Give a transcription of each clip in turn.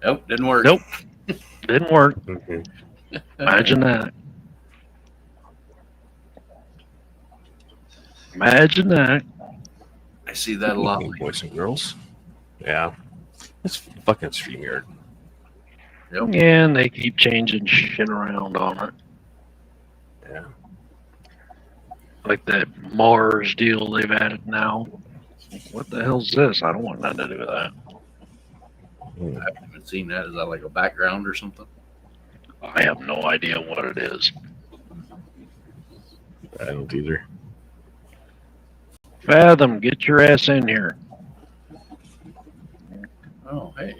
Nope, didn't work. Nope, didn't work. Mm-hmm. Imagine that. Imagine that. I see that a lot. Boys and girls. Yeah. It's fucking StreamYard. Yep. Yeah, and they keep changing shit around on it. Yeah. Like that Mars deal they've added now. What the hell's this? I don't want nothing to do with that. I haven't even seen that. Is that like a background or something? I have no idea what it is. I don't either. Fathom, get your ass in here. Oh, hey.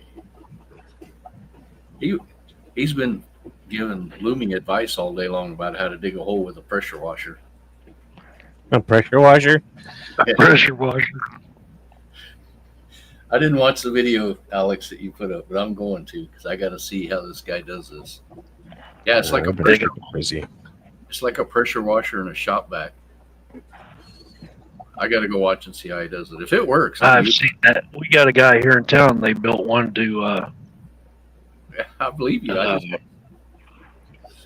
He's been giving Blooming advice all day long about how to dig a hole with a pressure washer. A pressure washer? Pressure washer. I didn't watch the video, Alex, that you put up, but I'm going to because I got to see how this guy does this. Yeah, it's like a pressure. Crazy. It's like a pressure washer and a shop vac. I got to go watch and see how he does it. If it works, I've seen that. We got a guy here in town. They built one to I believe you.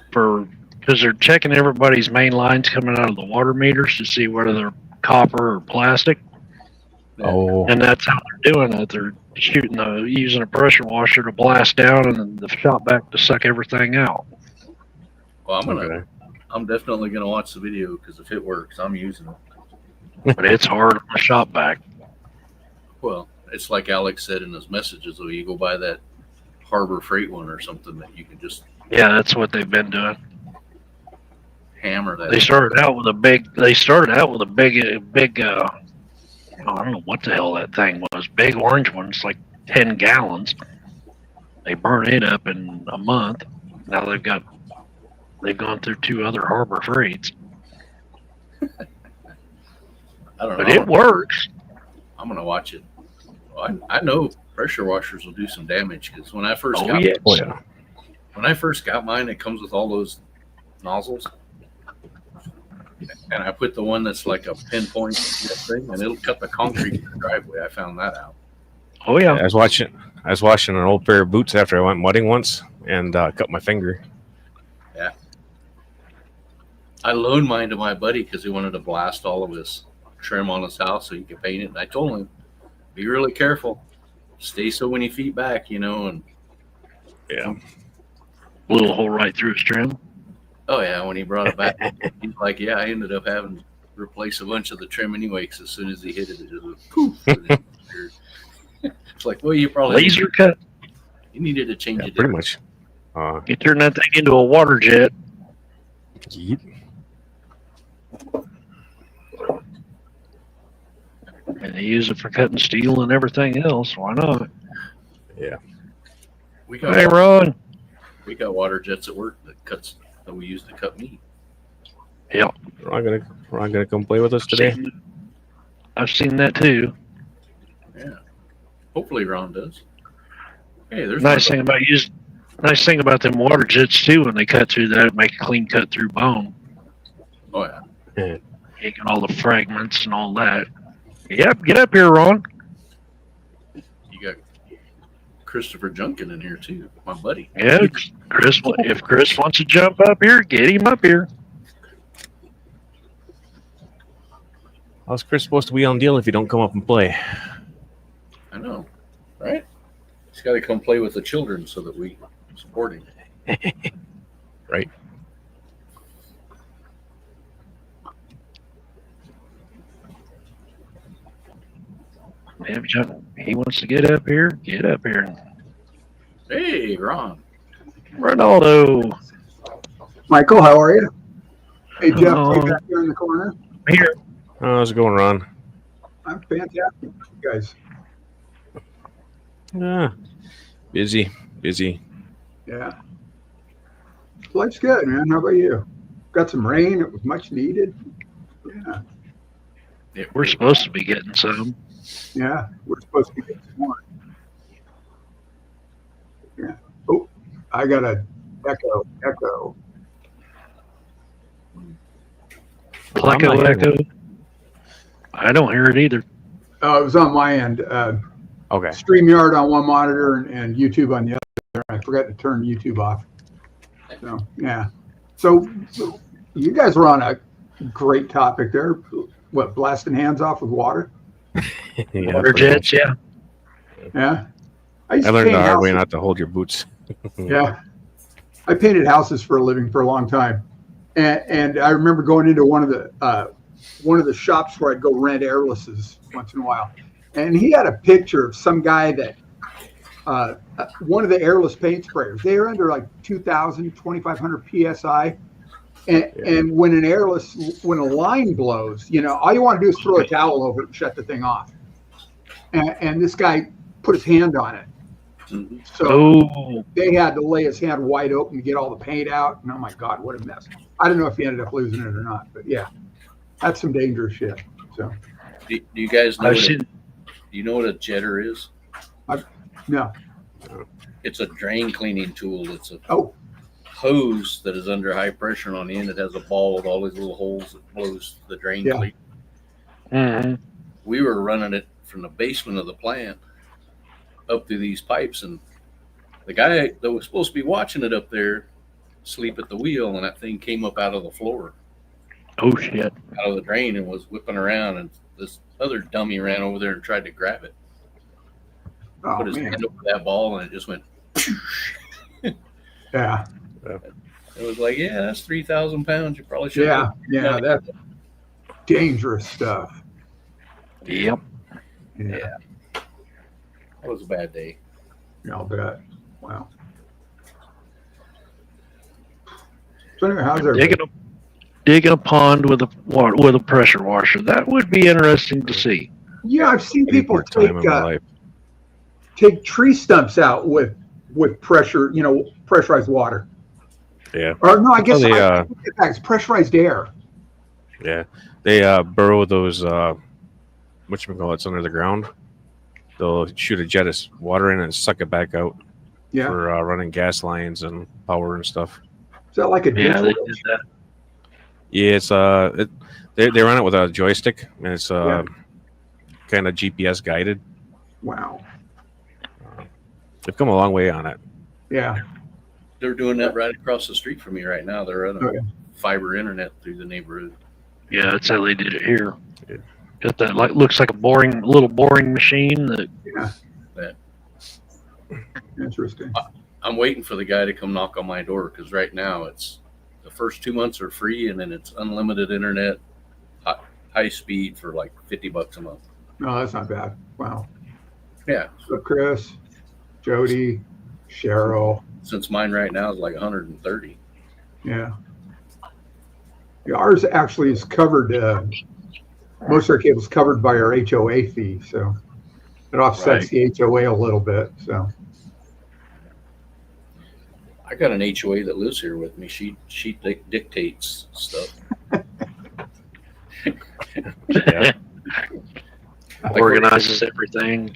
because they're checking everybody's main lines coming out of the water meters to see whether they're copper or plastic. Oh. And that's how they're doing it. They're using a pressure washer to blast down and then the shop vac to suck everything out. Well, I'm definitely gonna watch the video because if it works, I'm using it. But it's hard on the shop vac. Well, it's like Alex said in his messages, though. You go buy that Harbor Freight one or something that you can just Yeah, that's what they've been doing. hammer that. They started out with a big. I don't know what the hell that thing was. Big orange one. It's like 10 gallons. They burn it up in a month. Now they've gone through 2 other Harbor Freights. I don't know. But it works. I'm gonna watch it. Well, I know pressure washers will do some damage because when I first when I first got mine, it comes with all those nozzles, and I put the one that's like a pinpoint thing, and it'll cut the concrete in the driveway. I found that out. Oh yeah. I was washing an old pair of boots after I went mudding once and cut my finger. Yeah. I loaned mine to my buddy because he wanted to blast all of his trim on his house so he could paint it. And I told him, be really careful. Stay so many feet back, and Yeah. Little hole right through his trim. oh yeah, when he brought it back, he's like, yeah, I ended up having to replace a bunch of the trim anyway because as soon as he hit it, it just went poof. It's like, well, you probably Laser cut. You needed to change it. Pretty much. You turn that thing into a water jet. Yeet. And they use it for cutting steel and everything else. Why not? Yeah. Hey, Ron. We got water jets at work that we use to cut meat. Yeah. Ron gonna come play with us today. I've seen that too. Yeah. Hopefully Ron does. Hey, there's Nice thing about them water jets too. When they cut through that, make a clean cut through bone. Oh yeah. Taking all the fragments and all that. Yep. Get up here, Ron. You got Christopher Junkin in here too, my buddy. Yeah, Chris. If Chris wants to jump up here, get him up here. How's Chris supposed to be on deal if you don't come up and play? I know, right? He's got to come play with the children so that we support him. Right. If he wants to get up here, get up here. Hey, Ron. Ronaldo. Michael, how are you? Hey, Jeff, right back here in the corner. Here. How's it going, Ron? I'm fantastic, you guys. Busy. Yeah. Life's good, man. How about you? Got some rain. It was much needed. Yeah. We're supposed to be getting some. Yeah, we're supposed to be getting some more. Yeah. Oh, I got a echo. Echo. I don't hear it either. Oh, it was on my end. Okay. StreamYard on one monitor and YouTube on the other. I forgot to turn YouTube off. So yeah. So you guys were on a great topic there. What, blasting hands off with water? Yeah, Water pretty jets, much. yeah. Yeah. I used I to learned the paint hard way houses. not to hold your boots. Yeah. I painted houses for a living for a long time. And I remember going into one of the shops where I'd go rent airlesses once in a while. And he had a picture of some guy that one of the airless paint sprayers, they are under like 2,000, 2,500 PSI. And when when a line blows, all you want to do is throw a towel over it and shut the thing off. And this guy put his hand on it. Mhm. So they had to lay his hand wide open to get all the paint out. And oh my God, what a mess. I don't know if he ended up losing it or not, but yeah, that's some dangerous shit. So Do you guys know? I've Do seen. you know what a jetter is? no. It's a drain cleaning tool. It's a Oh, hose that is under high pressure, and on the end it has a ball with all these little holes that blows the drain Yeah. clean. Mhm. We were running it from the basement of the plant up through these pipes, and the guy that was supposed to be watching it up there sleep at the wheel, and that thing came up out of the floor, Oh shit! out of the drain, and was whipping around, and this other dummy ran over there and tried to grab it, oh put his man. hand over that ball, and it just went. Yeah. It was like, yeah, that's 3,000 pounds. You probably should. Yeah. That's dangerous stuff. Yep. Yeah. That was a bad day. I'll bet. Wow. So anyway, how's everybody? Digging a pond with a pressure washer. That would be interesting to see. Yeah, I've seen I need people more time in my life. take tree stumps out with pressure, pressurized water. Yeah. Or no, I guess they, it's pressurized air. Yeah. They burrow those whatchamacallits under the ground. They'll shoot a jet of water in and suck it back out Yeah. for running gas lines and power and stuff. Is that like a Yeah, they diesel? did that. Yeah, it's they run it with a joystick, and it's kind of GPS guided. Wow. They've come a long way on it. Yeah. They're doing that right across the street from me right now. They're running Okay. fiber internet through the neighborhood. Yeah, that's how they did it here. Yeah. Got that looks like a little boring machine that Interesting. I'm waiting for the guy to come knock on my door because right now it's the first 2 months are free, and then it's unlimited internet, high speed for like $50 a month. No, that's not bad. Wow. Yeah, So Chris, Jody, Cheryl. since mine right now is like 130. Yeah. Ours actually is covered. Most of our cable's covered by our HOA fee, so it offsets the HOA a little bit. So I got an HOA that lives here with me. She dictates stuff. Yeah. organizes everything.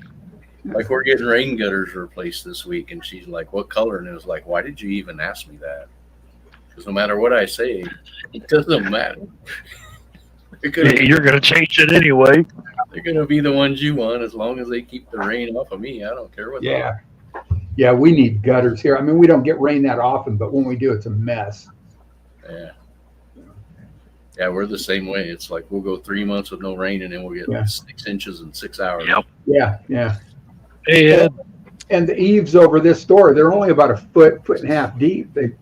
Like we're getting rain gutters replaced this week, and she's like, "What color?" And it was like, "Why did you even ask me that?" Because no matter what I say, it doesn't matter. You're going to change it anyway. They're gonna be the ones you want as long as they keep the rain off of me. I don't care what. yeah. Yeah, we need gutters here. I mean, we don't get rain that often, but when we do, it's a mess. Yeah, we're the same way. It's like we'll go 3 months with no rain, and then we'll get 6 inches in 6 hours. Yep. Yeah. Yeah. And the eaves over this door, they're only about a foot and a half deep. They,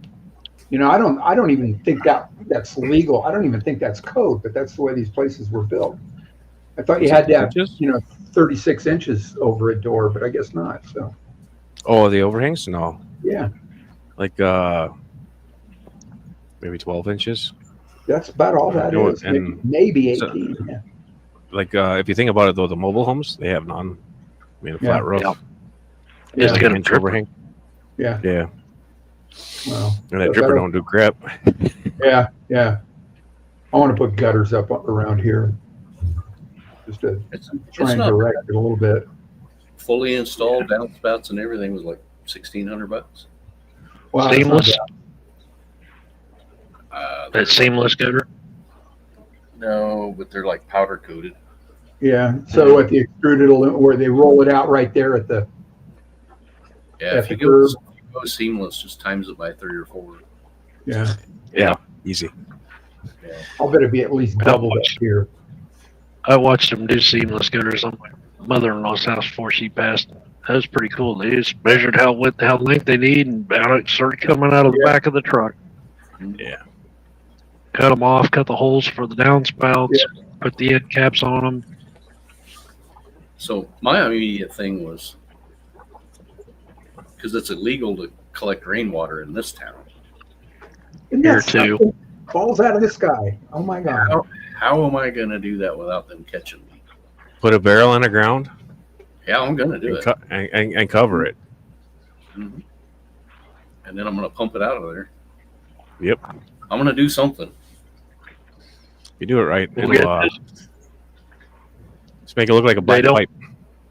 I don't even think that's legal. I don't even think that's code, but that's the way these places were built. I thought you had to have, 36 inches over a door, but I guess not. So, Oh, the overhangs? No, yeah, like maybe 12 inches. that's about all that No, is. and Maybe so- 18. Yeah. Like if you think about it, though, the mobile homes, they have none. I mean, a flat roof. Yep. Yeah. Just get a Inch drip. overhang. Yeah. Yeah, Well, and that so dripper that'll- don't do crap. Yeah. I want to put gutters up around here, just to It's try and not direct it a little bit. fully installed, downspouts and everything was like $1,600. Wow, that's not Seamless. That seamless gutter. No, but they're like powder coated. Yeah. So at the extruded aluminum, where they roll it out right there at the Yeah, at if the you curb. go seamless, just times it by 3 or 4. Yeah. Yeah, easy. Yeah. I'll bet it'd be at least double that here. I watched them do seamless gutters on my mother-in-law's house before she passed. That was pretty cool. They just measured how length they need, and out it started coming out of the Yeah. back of the truck. Yeah. Cut them off, cut the holes for the downspouts, Yeah. put the end caps on them. So my immediate thing was, because it's illegal to collect rainwater in this town. Isn't Here that too. something? Falls out of the sky. Oh my God. How am I going to do that without them catching me? Put a barrel in the ground Yeah, I'm going to do it. and cover it. Mhm. And then I'm going to pump it out of there. Yep. I'm going to do something. You do it right. We'll It'll get just make it look like a black don't- pipe.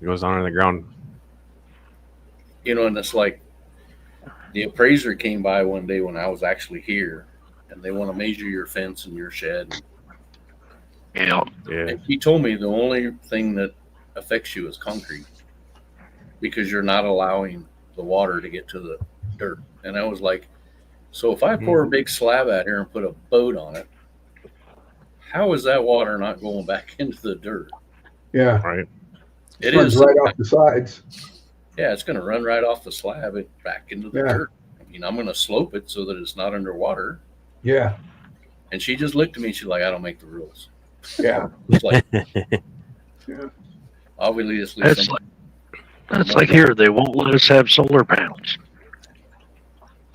It goes down in the ground. You know, and it's like the appraiser came by one day when I was actually here, and they want to measure your fence and your shed. Yeah. Yeah. And he told me the only thing that affects you is concrete, because you're not allowing the water to get to the dirt. And I was like, so if I pour a big slab out here and put a boat on it, how is that water not going back into the dirt? Yeah. Right. It Runs is right off the sides. Yeah, it's going to run right off the slab and back into the Yeah. dirt. I mean, I'm going to slope it so that it's not underwater. Yeah. And she just looked at me. She's like, I don't make the rules. Yeah. It's like, Yeah. obviously, That's like here. They won't let us have solar panels,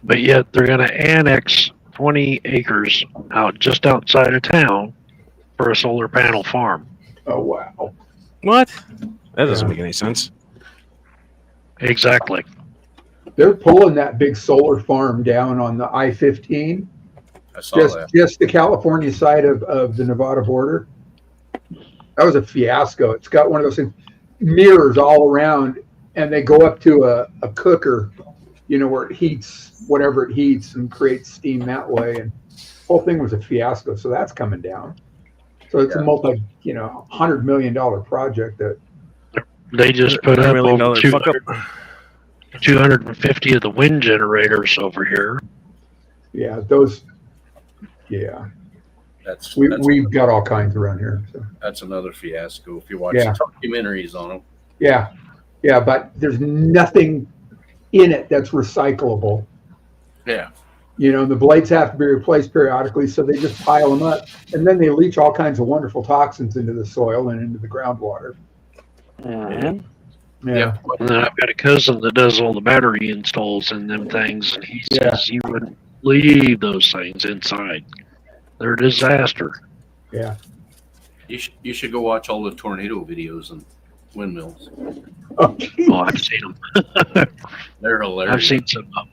but yet they're going to annex 20 acres out just outside of town for a solar panel farm. Oh wow. What? That doesn't Yeah. make any sense. Exactly. They're pulling that big solar farm down on the I-15, I saw that. just the California side of the Nevada border. That was a fiasco. It's got one of those things, mirrors all around, and they go up to a cooker, you know, where it heats whatever it heats and creates steam that way. And the whole thing was a fiasco. So that's coming down. So it's a $100 million project that. They just put up $100 million over fuck up. 250 of the wind generators over here. Yeah, those. Yeah, That's we've got all kinds around here. So. that's another fiasco. If you watch Yeah. the documentaries on them, Yeah, but there's nothing in it that's recyclable. yeah, You know, the blades have to be replaced periodically, so they just pile them up, and then they leach all kinds of wonderful toxins into the soil and into the groundwater. yeah. And then I've got a cousin that does all the battery installs in them things, and he says you wouldn't leave those things inside. They're a disaster. Yeah. You should go watch all the tornado videos and windmills. Oh, Oh, I've seen them. They're hilarious. I've seen some of them.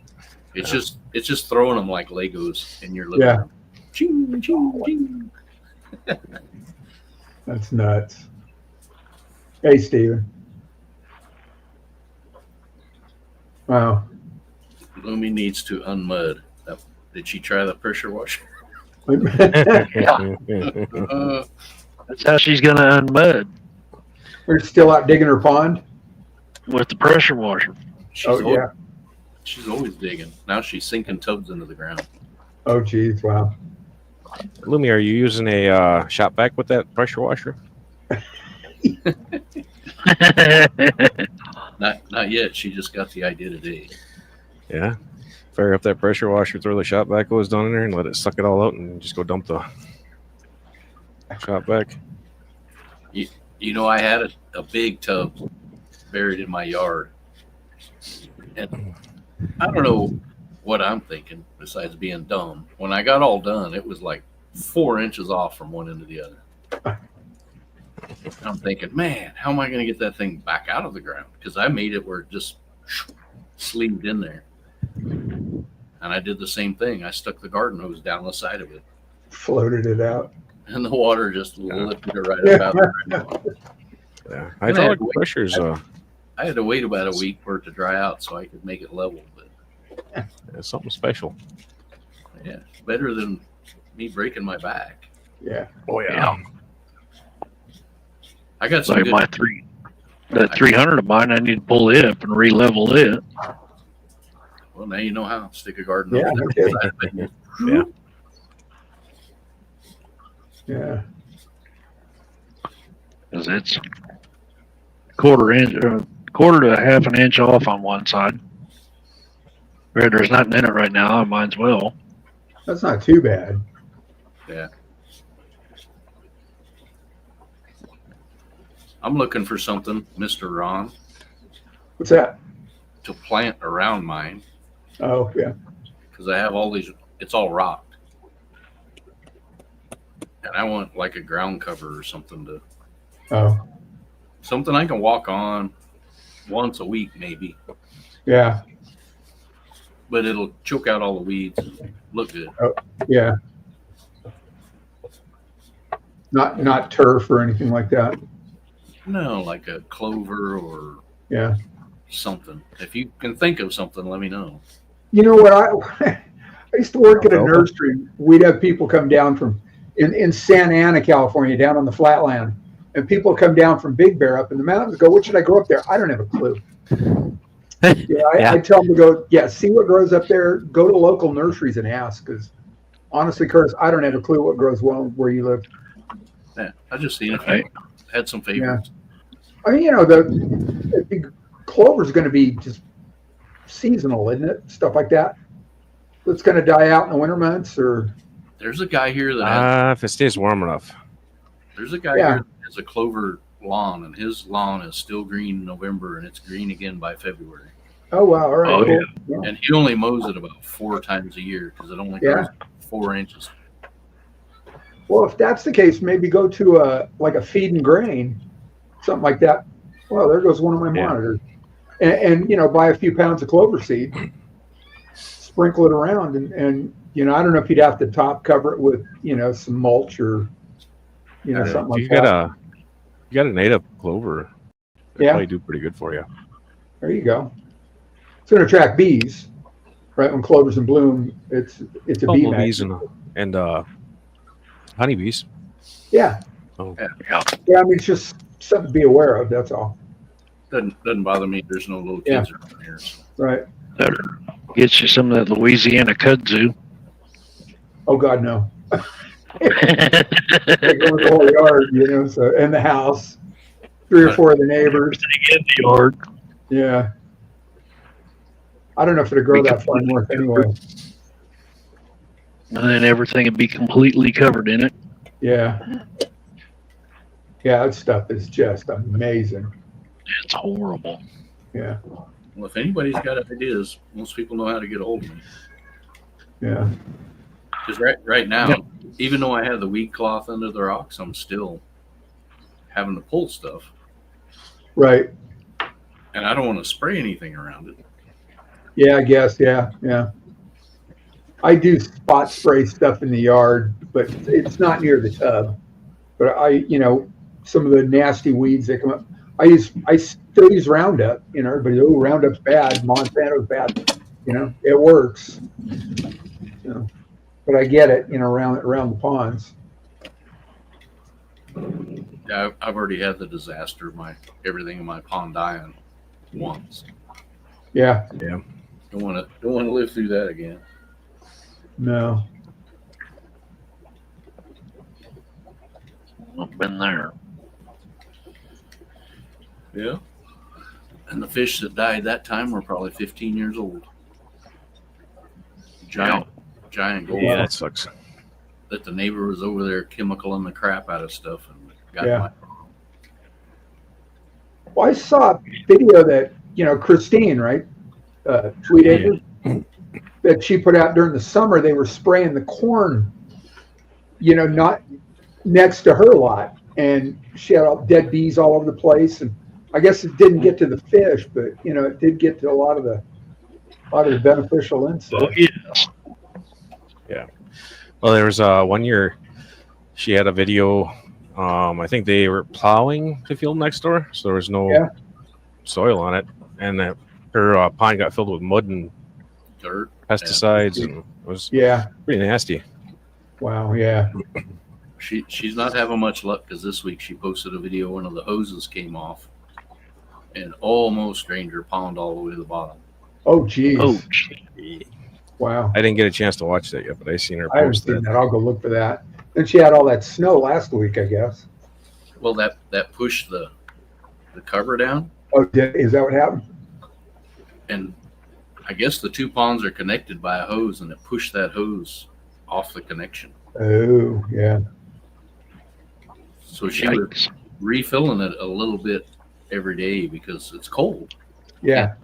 It's just throwing them like Legos in your living Yeah. room. Ching, ching, ching. that's nuts. Hey, Steven. Wow. Lumi needs to unmud. Did she try the pressure washer? That's how she's going to unmud We're still out digging her pond. with the pressure washer. She's always digging. Now she's sinking tubs into the ground. Oh, geez. Wow. Lumi, are you using a shop vac with that pressure washer? Not yet. She just got the idea today. Yeah. Fire up that pressure washer, throw the shop vac hose down in there, and let it suck it all out, and just go dump the shop vac. You know, I had a big tub buried in my yard. And I don't know what I'm thinking besides being dumb. When I got all done, it was like 4 inches off from one end to the other. I'm thinking, man, how am I going to get that thing back out of the ground? Because I made it where it just sleeved in there. And I did the same thing. I stuck the garden hose down the side of it. Floated it out. And the water just lifted it right up out of the ground. Yeah. Hydraulic pressures. I had to wait about a week for it to dry out so I could make it level. But It's something special. yeah, it's better than me breaking my back. Yeah. Oh, yeah. I got some Like good. my that 300 of mine, I need to pull it up and re-level it. Well, now you know how. Stick a garden Yeah, over okay. there. Yeah. Yeah. Because it's quarter to a half an inch off on one side. There's nothing in it right now. I might as well. That's not too bad. Yeah. I'm looking for something, Mr. Ron, What's that? to plant around mine Oh, yeah. because I have all these. It's all rocked, and I want like a ground cover or something something I can walk on once a week maybe, Yeah. but it'll choke out all the weeds and look good. Yeah. Not turf or anything like that. No, like a clover or Yeah. something. If you can think of something, let me know. You know what? I used to work at a nursery. We'd have people come down from in Santa Ana, California, down on the flatland, and people come down from Big Bear up in the mountains. Go, what should I grow up there? I don't have a clue. I tell them to go, see what grows up there. Go to local nurseries and ask, because honestly, Curtis, I don't have a clue what grows well where you live. Yeah, I just seen it. I had some favorites. I mean, the clover's going to be just seasonal, isn't it? Stuff like that. It's going to die out in the winter months, or There's a guy here that has, If it stays warm enough. there's a guy here that has a clover lawn, and his lawn is still green in November, and it's green again by February. oh wow, all right, Oh, cool. yeah. And he only mows it about 4 times a year because it only grows 4 inches. Well, if that's the case, maybe go to a feed and grain, something like that. Well, there goes one of my monitors. And buy a few pounds of clover seed, sprinkle it around, and I don't know if you'd have to top cover it with some mulch or something like that. You got a native clover. They probably do pretty good for you. There you go. It's going to attract bees, right? When clover's in bloom, it's a bee Bumblebees magnet. and honeybees. Yeah. Oh. Yeah. Yeah, I mean, it's just something to be aware of. That's all. Doesn't bother me. There's no little kids around here. So. Right. Better get you some of that Louisiana kudzu. Oh God, no. They go in the whole yard, so in the house, 3 or 4 of the neighbors. In the yard. Yeah. I don't know if it'll grow that far north anyway. And then everything would be completely covered in it. Yeah. Yeah, that stuff is just amazing. It's horrible. Yeah. Well, if anybody's got ideas, most people know how to get a hold of me. Yeah. Because right now, even though I have the weed cloth under the rocks, I'm still having to pull stuff. Right. And I don't want to spray anything around it. Yeah, I guess. Yeah. Yeah. I do spot spray stuff in the yard, but it's not near the tub. But some of the nasty weeds that come up, I still use Roundup. Everybody, Roundup's bad, Monsanto's bad. It works. But I get it, around the ponds. Yeah, I've already had the disaster of everything in my pond dying once. Yeah. Yeah. Don't want to live through that again. No. I've been there. Yeah. And the fish that died that time were probably 15 years old. Giant goldfish. Yeah, that sucks. That the neighbor was over there chemicaling the crap out of stuff and got Yeah. Well, I saw a video that Christine, right, Sweet Acres, that she put out during the summer. They were spraying the corn, not next to her lot, and she had all dead bees all over the place. And I guess it didn't get to the fish, but it did get to a lot of the beneficial insects. Oh, yes. Yeah. Well, there was one year she had a video. I think they were plowing the field next door, so there was no soil on it, and her pond got filled with mud and dirt, pesticides, and it was Yeah. pretty nasty. Wow. Yeah. She's not having much luck because this week she posted a video. One of the hoses came off and almost drained her pond all the way to the bottom. Oh, geez. Oh, gee. Wow. I didn't get a chance to watch that yet, but I seen her I haven't post seen that. that. I'll go look for that. And she had all that snow last week, I guess. Well, that pushed the cover down, Oh, is that what happened? and I guess the two ponds are connected by a hose, and it pushed that hose off the connection. Oh, yeah. So she was Yikes. refilling it a little bit every day because it's cold. Yeah.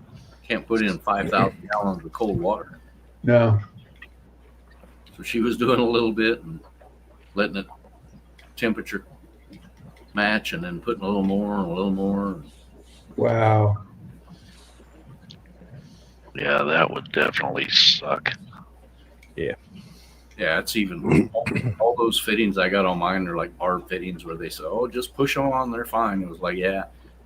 Can't put in 5,000 gallons of cold water. No. So she was doing a little bit and letting it temperature match, and then putting a little more and a little more. Wow. Yeah, that would definitely suck. Yeah, it's even all those fittings I got on mine are like barb fittings where they say, "Oh, just push them on, they're fine." It was like, yeah,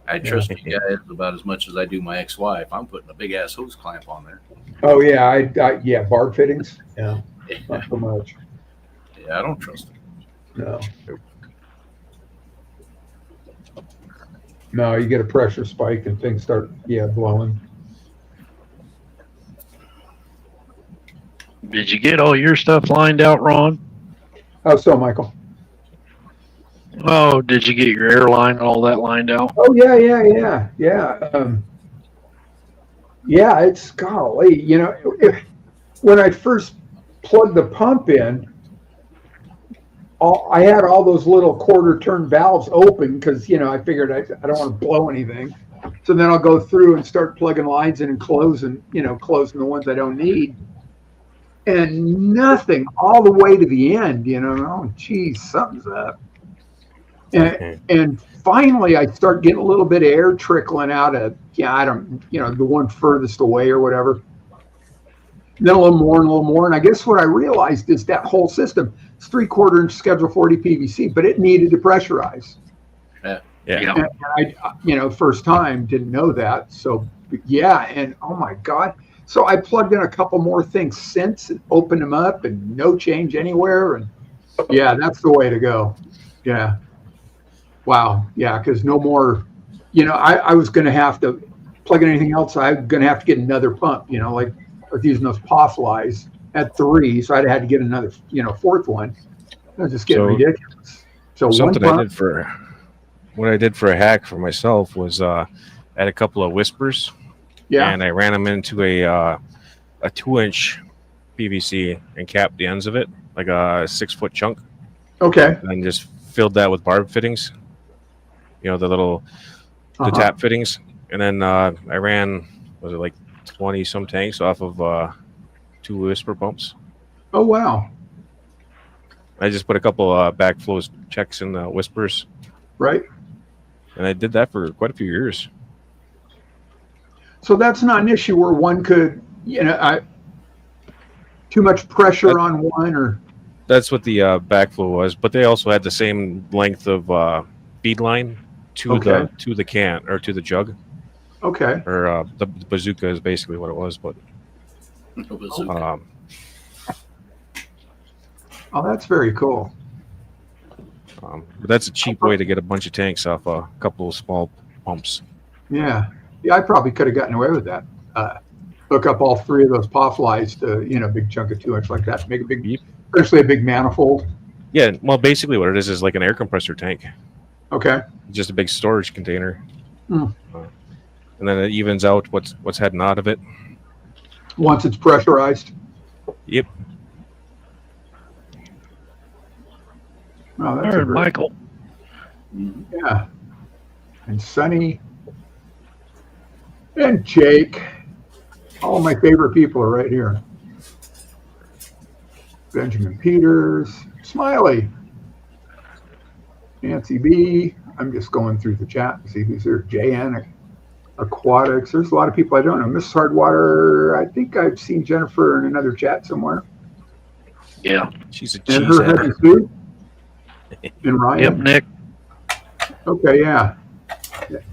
I trust you guys about as much as I do my ex-wife. I'm putting a big ass hose clamp on there. Oh, yeah. Yeah, barb fittings. Yeah. Not so much. Yeah, I don't trust them. No. No, you get a pressure spike and things start, blowing. Did you get all your stuff lined out, Ron? How so, Michael? Oh, did you get your airline and all that lined out? Oh, yeah. Yeah, it's golly. When I first plugged the pump in, I had all those little quarter turn valves open because, I figured I don't want to blow anything. So then I'll go through and start plugging lines in and closing the ones I don't need. And nothing all the way to the end, oh, geez, something's up. And finally I start getting a little bit of air trickling out of, the one furthest away or whatever. Then a little more and a little more. And I guess what I realized is that whole system, it's 3/4 inch Schedule 40 PVC, but it needed to pressurize. Yeah. And I, first time didn't know that. So yeah. And oh my God. So I plugged in a couple more things since and opened them up and no change anywhere. And yeah, that's the way to go. Yeah. Wow. Yeah. Cause no more, I was going to have to plug in anything else. I'm going to have to get another pump, like I was using those Pothlies at 3. So I'd had to get another, fourth one. That was just getting ridiculous. So something what I did for a hack for myself was I had a couple of Whispers. Yeah. And I ran them into a 2-inch PVC and capped the ends of it like a 6-foot chunk. Okay. And just filled that with barb fittings. The little the tap fittings. And then I ran, was it like 20 some tanks off of 2 Whisper pumps. Oh wow. I just put a couple backflows checks in the Whispers. Right. And I did that for quite a few years. So that's not an issue where one could, too much pressure on one, or that's what the backflow was. But they also had the same length of bead line to the can or to the jug. Okay. Or the bazooka is basically what it was. But oh, that's very cool. But that's a cheap way to get a bunch of tanks off a couple of small pumps. Yeah. Yeah, I probably could have gotten away with that. Hook up all 3 of those Pothlies to, a big chunk of 2-inch like that. Make especially a big manifold. Yeah, well, basically what it is like an air compressor tank. Okay. Just a big storage container. Mm. And then it evens out what's heading out of it. Once it's pressurized. Yep. Oh, All right, Michael. Yeah. And Sonny. And Jake. All my favorite people are right here. Benjamin Peters. Smiley. Nancy B. I'm just going through the chat to see who's there. JN Aquatics. There's a lot of people I don't know. Mrs. Hardwater. I think I've seen Jennifer in another chat somewhere. Yeah. She's a And cheese her heavy suit. And Ryan. Yep, Nick. Okay, yeah.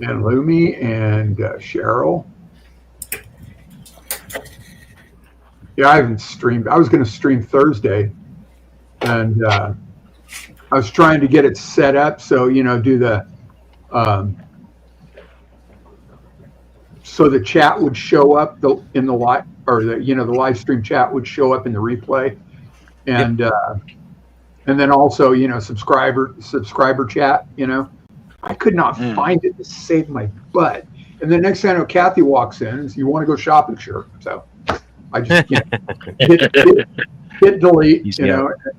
And Lumi and Cheryl. Yeah, I haven't streamed. I was going to stream Thursday, and I was trying to get it set up so do the so the chat would show up in the live, or the the live stream chat would show up in the replay, and then also subscriber chat. I could not find it to save my butt. And then next thing I know, Kathy walks in and says, "You want to go shopping?" Sure. So I just hit delete,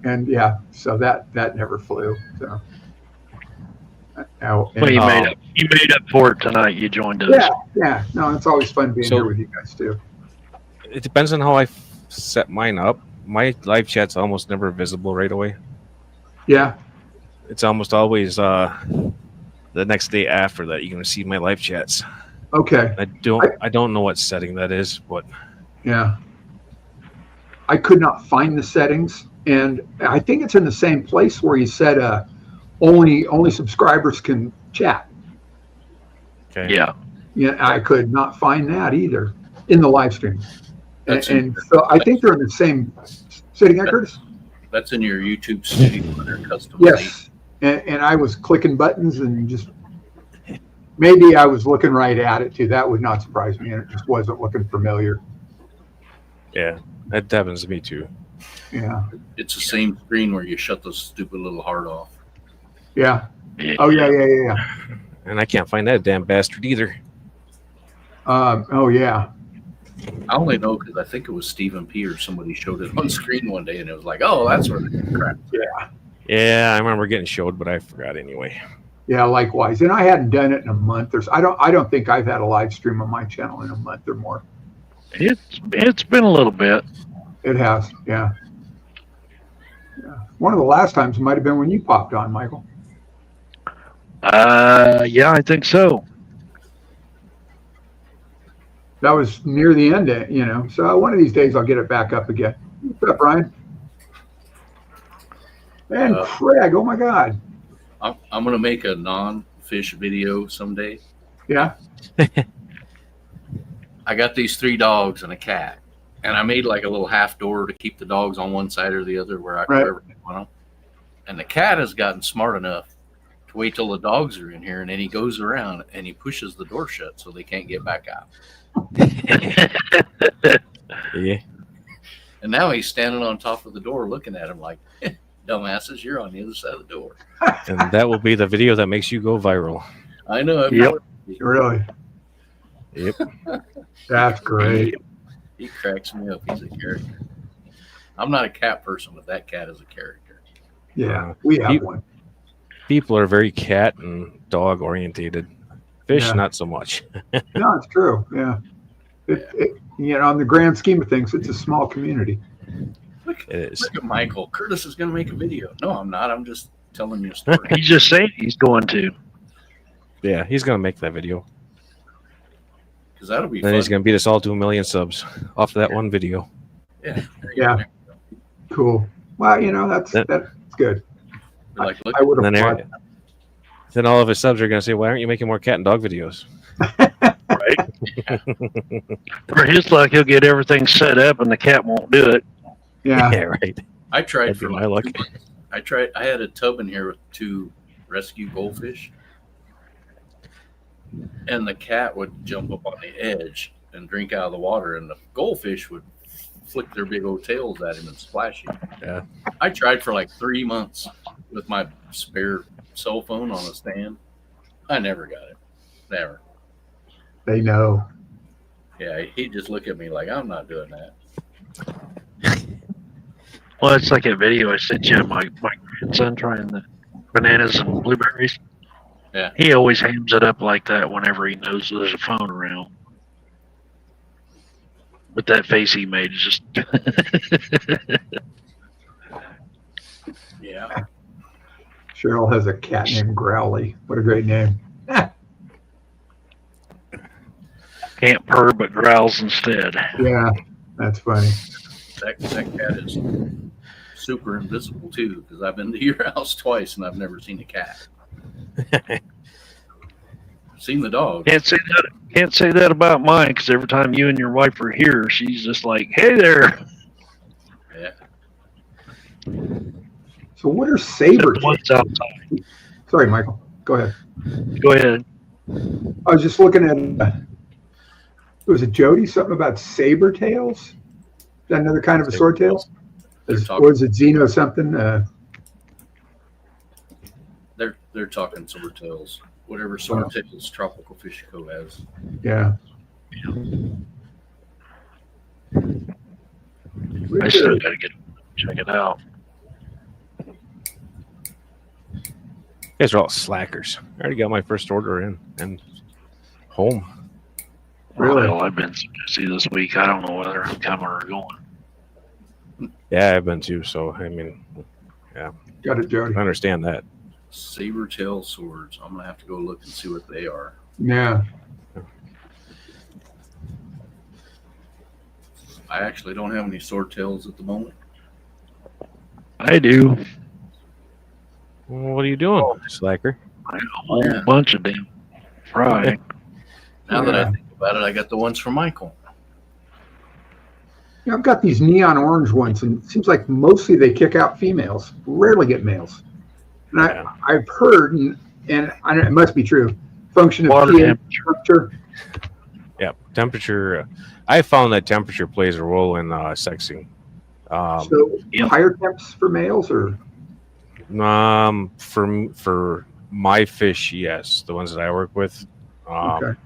and so that never flew. So. Well, you made up for it tonight. You joined us. Yeah. No, it's always fun being here with you guys too. It depends on how I set mine up. My live chat's almost never visible right away. Yeah. It's almost always the next day after that you can see my live chats. Okay. I don't know what setting that is, but yeah. I could not find the settings, and I think it's in the same place where you said only subscribers can chat. Okay. Yeah. Yeah, I could not find that either in the live stream. And so I think they're in the same setting, Curtis? That's in your YouTube studio under custom. Yes. And I was clicking buttons and just maybe I was looking right at it too. That would not surprise me, and it just wasn't looking familiar. Yeah, that happens to me too. Yeah. It's the same screen where you shut the stupid little heart off. Yeah. Oh yeah. And I can't find that damn bastard either. Oh yeah. I only know because I think it was Stephen P. or somebody showed it on screen one day, and it was like, "Oh, that's where the crap." Yeah, I remember getting showed, but I forgot anyway. Yeah, likewise. And I hadn't done it in a month or so. I don't think I've had a live stream on my channel in a month or more. It's been a little bit. It has. Yeah. One of the last times might have been when you popped on, Michael. Yeah, I think so. That was near the end, So one of these days I'll get it back up again. What's up, Brian? And Craig, oh my God. I'm gonna make a non-fish video someday. Yeah. I got these 3 dogs and a cat, and I made like a little half door to keep the dogs on one side or the other where I want them. And the cat has gotten smart enough to wait till the dogs are in here, and then he goes around and he pushes the door shut so they can't get back out. Yeah. And now he's standing on top of the door looking at him like, dumbasses, you're on the other side of the door. And that will be the video that makes you go viral. I know. Yep. Really? Yep. That's great. He cracks me up. He's a character. I'm not a cat person, but that cat is a character. Yeah, we have one. People are very cat and dog orientated. Fish, Yeah. not so much. No, it's true. Yeah. On the grand scheme of things, it's a small community. Look It is. at Michael. Curtis is going to make a video. No, I'm not. I'm just telling you a story. He's just saying he's going to. Yeah, he's gonna make that video. Because that'll be Then fun. he's gonna beat us all to 1 million subs off that one video. Yeah. Yeah. Cool. Well, that's good. We're like, look, I would And have then, then all of his subs are gonna say, "Why aren't you making more cat and dog videos?" Right? For his luck, he'll get everything set up and the cat won't do it. Yeah. Yeah, right. I tried That'd be for my like luck. 2 months. I had a tub in here with 2 rescue goldfish. And the cat would jump up on the edge and drink out of the water, and the goldfish would flick their big old tails at him and splash him. Yeah. I tried for like 3 months with my spare cell phone on a stand. I never got it. Never. They know. Yeah, he'd just look at me like, I'm not doing that. Well, it's like a video I sent you of my grandson trying the bananas and blueberries. Yeah. He always hams it up like that whenever he knows there's a phone around. But that face he made is just... Yeah. Cheryl has a cat named Growly. What a great name. Can't purr but growls instead. Yeah, that's funny. That cat is super invisible too, because I've been to your house twice and I've never seen a cat. Seen the dog. Can't say that about mine, because every time you and your wife are here, she's just like, "Hey there." Yeah. So what are saber The ones tails? outside. Sorry, Michael. Go ahead. Go ahead. I was just looking at. Was it Jody? Something about saber tails? Is that another kind of a swordtail? Or is it Xeno something? They're talking swordtails. Whatever swordtails Tropical Fish Co. has. Yeah. I still gotta check it out. You guys are all slackers. I already got my first order in and home. Really? Well, I've been so busy this week. I don't know whether I'm coming or going. Yeah, I've been too. So I mean, Got it, Jody. I understand that. Saber tail swords. I'm gonna have to go look and see what they are. Yeah. I actually don't have any swordtails at the moment. I do. Well, what are you doing, slacker? I got a whole bunch of them fried. Now that I think about it, I got the ones from Michael. Yeah, I've got these neon orange ones, and it seems like mostly they kick out females, rarely get males. And I've heard, and I know it must be true, function of Water pH temperature. Yeah, temperature. I found that temperature plays a role in sexing. So higher temps for males, or For my fish, yes, the ones that I work with. okay.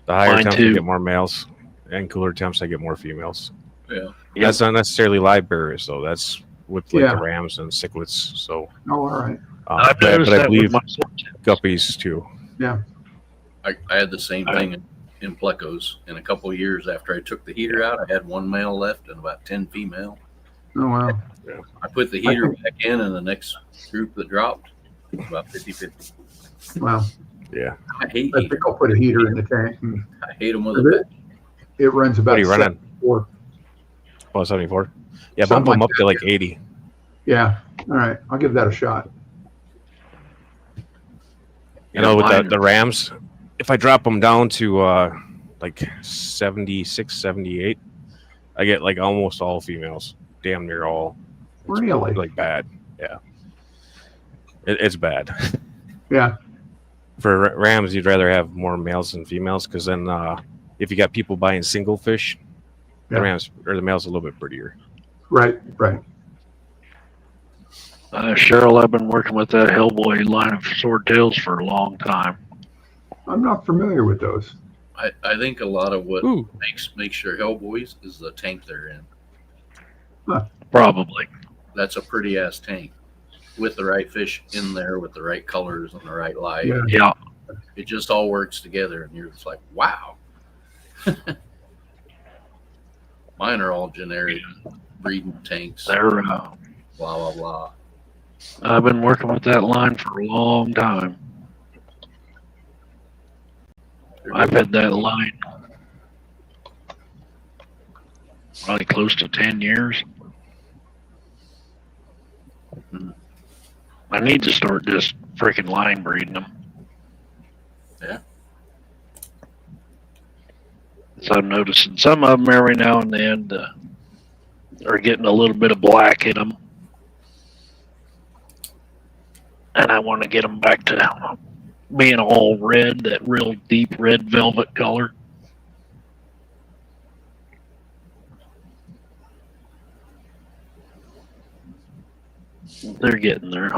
The higher Mine temps too. I get more males, and cooler temps I get more females. Yeah. That's not necessarily live bearers though. That's with like Yeah. the rams and cichlids. So, Oh, all right. I've but noticed I that believe with my swordtails. guppies too. I had the same thing in plecos. In a couple of years after I took the heater out, I had one male left and about 10 female. Oh, wow. I put the heater back in, and the next group that dropped, about 50-50. Wow. Yeah. I hate I heaters. think I'll put a heater in the tank. And I hate them with a it runs about What are you running? 74. Oh, 74. Yeah, Something bump them like up to like 80. Yeah. All right. I'll give that a shot. You know, with mine- the rams, if I drop them down to like 76, 78, I get like almost all females. Damn near all. Really? Like bad. Yeah. It's bad. Yeah. For rams, you'd rather have more males than females because then if you got people buying single fish, Yeah. the rams or the males a little bit prettier. Right. Right. Cheryl, I've been working with that Hellboy line of swordtails for a long time. I'm not familiar with those. I think a lot of what Ooh. makes your Hellboys is the tank they're in. Probably. That's a pretty ass tank with the right fish in there, with the right colors and the right light. Yeah. Yeah. It just all works together, and you're just like, wow. Mine are all generic breeding tanks. They're. Blah blah blah. I've been working with that line for a long time. I've had that line probably close to 10 years. I need to start just freaking line breeding them. Yeah. So I'm noticing some of them every now and then are getting a little bit of black in them. And I want to get them back to being all red, that real deep red velvet color. They're getting there.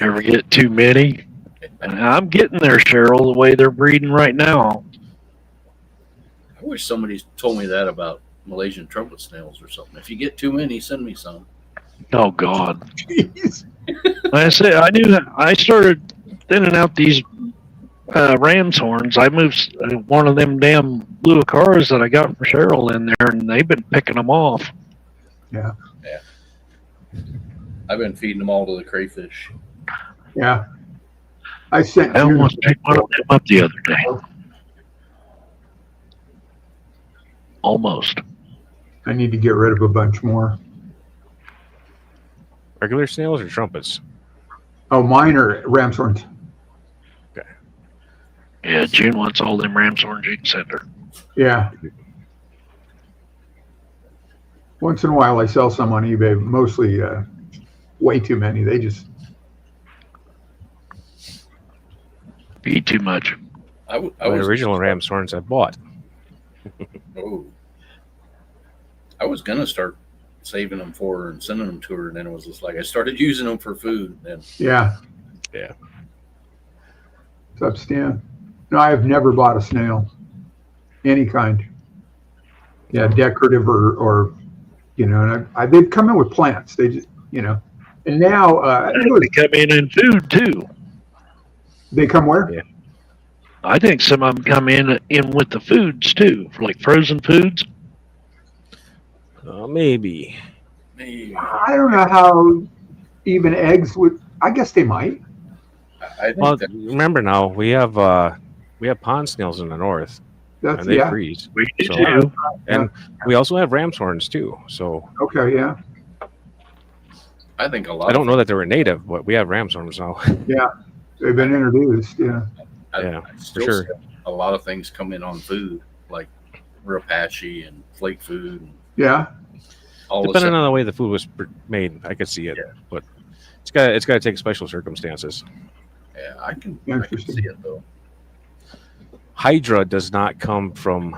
Ever get too many? I'm getting there, Cheryl, the way they're breeding right now. I wish somebody told me that about Malaysian trumpet snails or something. If you get too many, send me some. Oh, God. Jeez. Like I said, I knew that I started thinning out these ram's horns. I moved one of them damn blue cars that I got from Cheryl in there, and they've been picking them off. Yeah. I've been feeding them all to the crayfish. Yeah. I sent I you. almost picked one of them up the other day. Almost. I need to get rid of a bunch more. Regular snails or trumpets? Oh, mine are ram's horns. Yeah, June wants all them ram's horns you can send her. Yeah. Once in a while, I sell some on eBay. Mostly, way too many. They just Eat too much. I My was original ram's horns I bought. Oh, I was gonna start saving them for her and sending them to her, and then it was just like I started using them for food. And yeah. Yeah. What's up, Stan? No, I have never bought a snail, any kind. Yeah, decorative or you know, and they've come in with plants. They just, you know, and now They come in food too. they come where? Yeah. I think some of them come in with the foods too, for like frozen foods. Maybe. maybe I don't know how even eggs would. I guess they might. I think Well, that remember now we have pond snails in the north, That's and they yeah. freeze. We do So- too. And we also have ram's horns too. So Okay, yeah, I think a lot. I don't of know that they were native, but we have ram's horns now. they've been introduced. Yeah, Yeah, I still for sure. see a lot of things come in on food, like Rapache and flake food. And yeah. all of a Depending sudden, on the way the food was made, I could see it, Yeah. but it's got to take special circumstances. yeah, I can Interesting. see it though. Hydra does not come from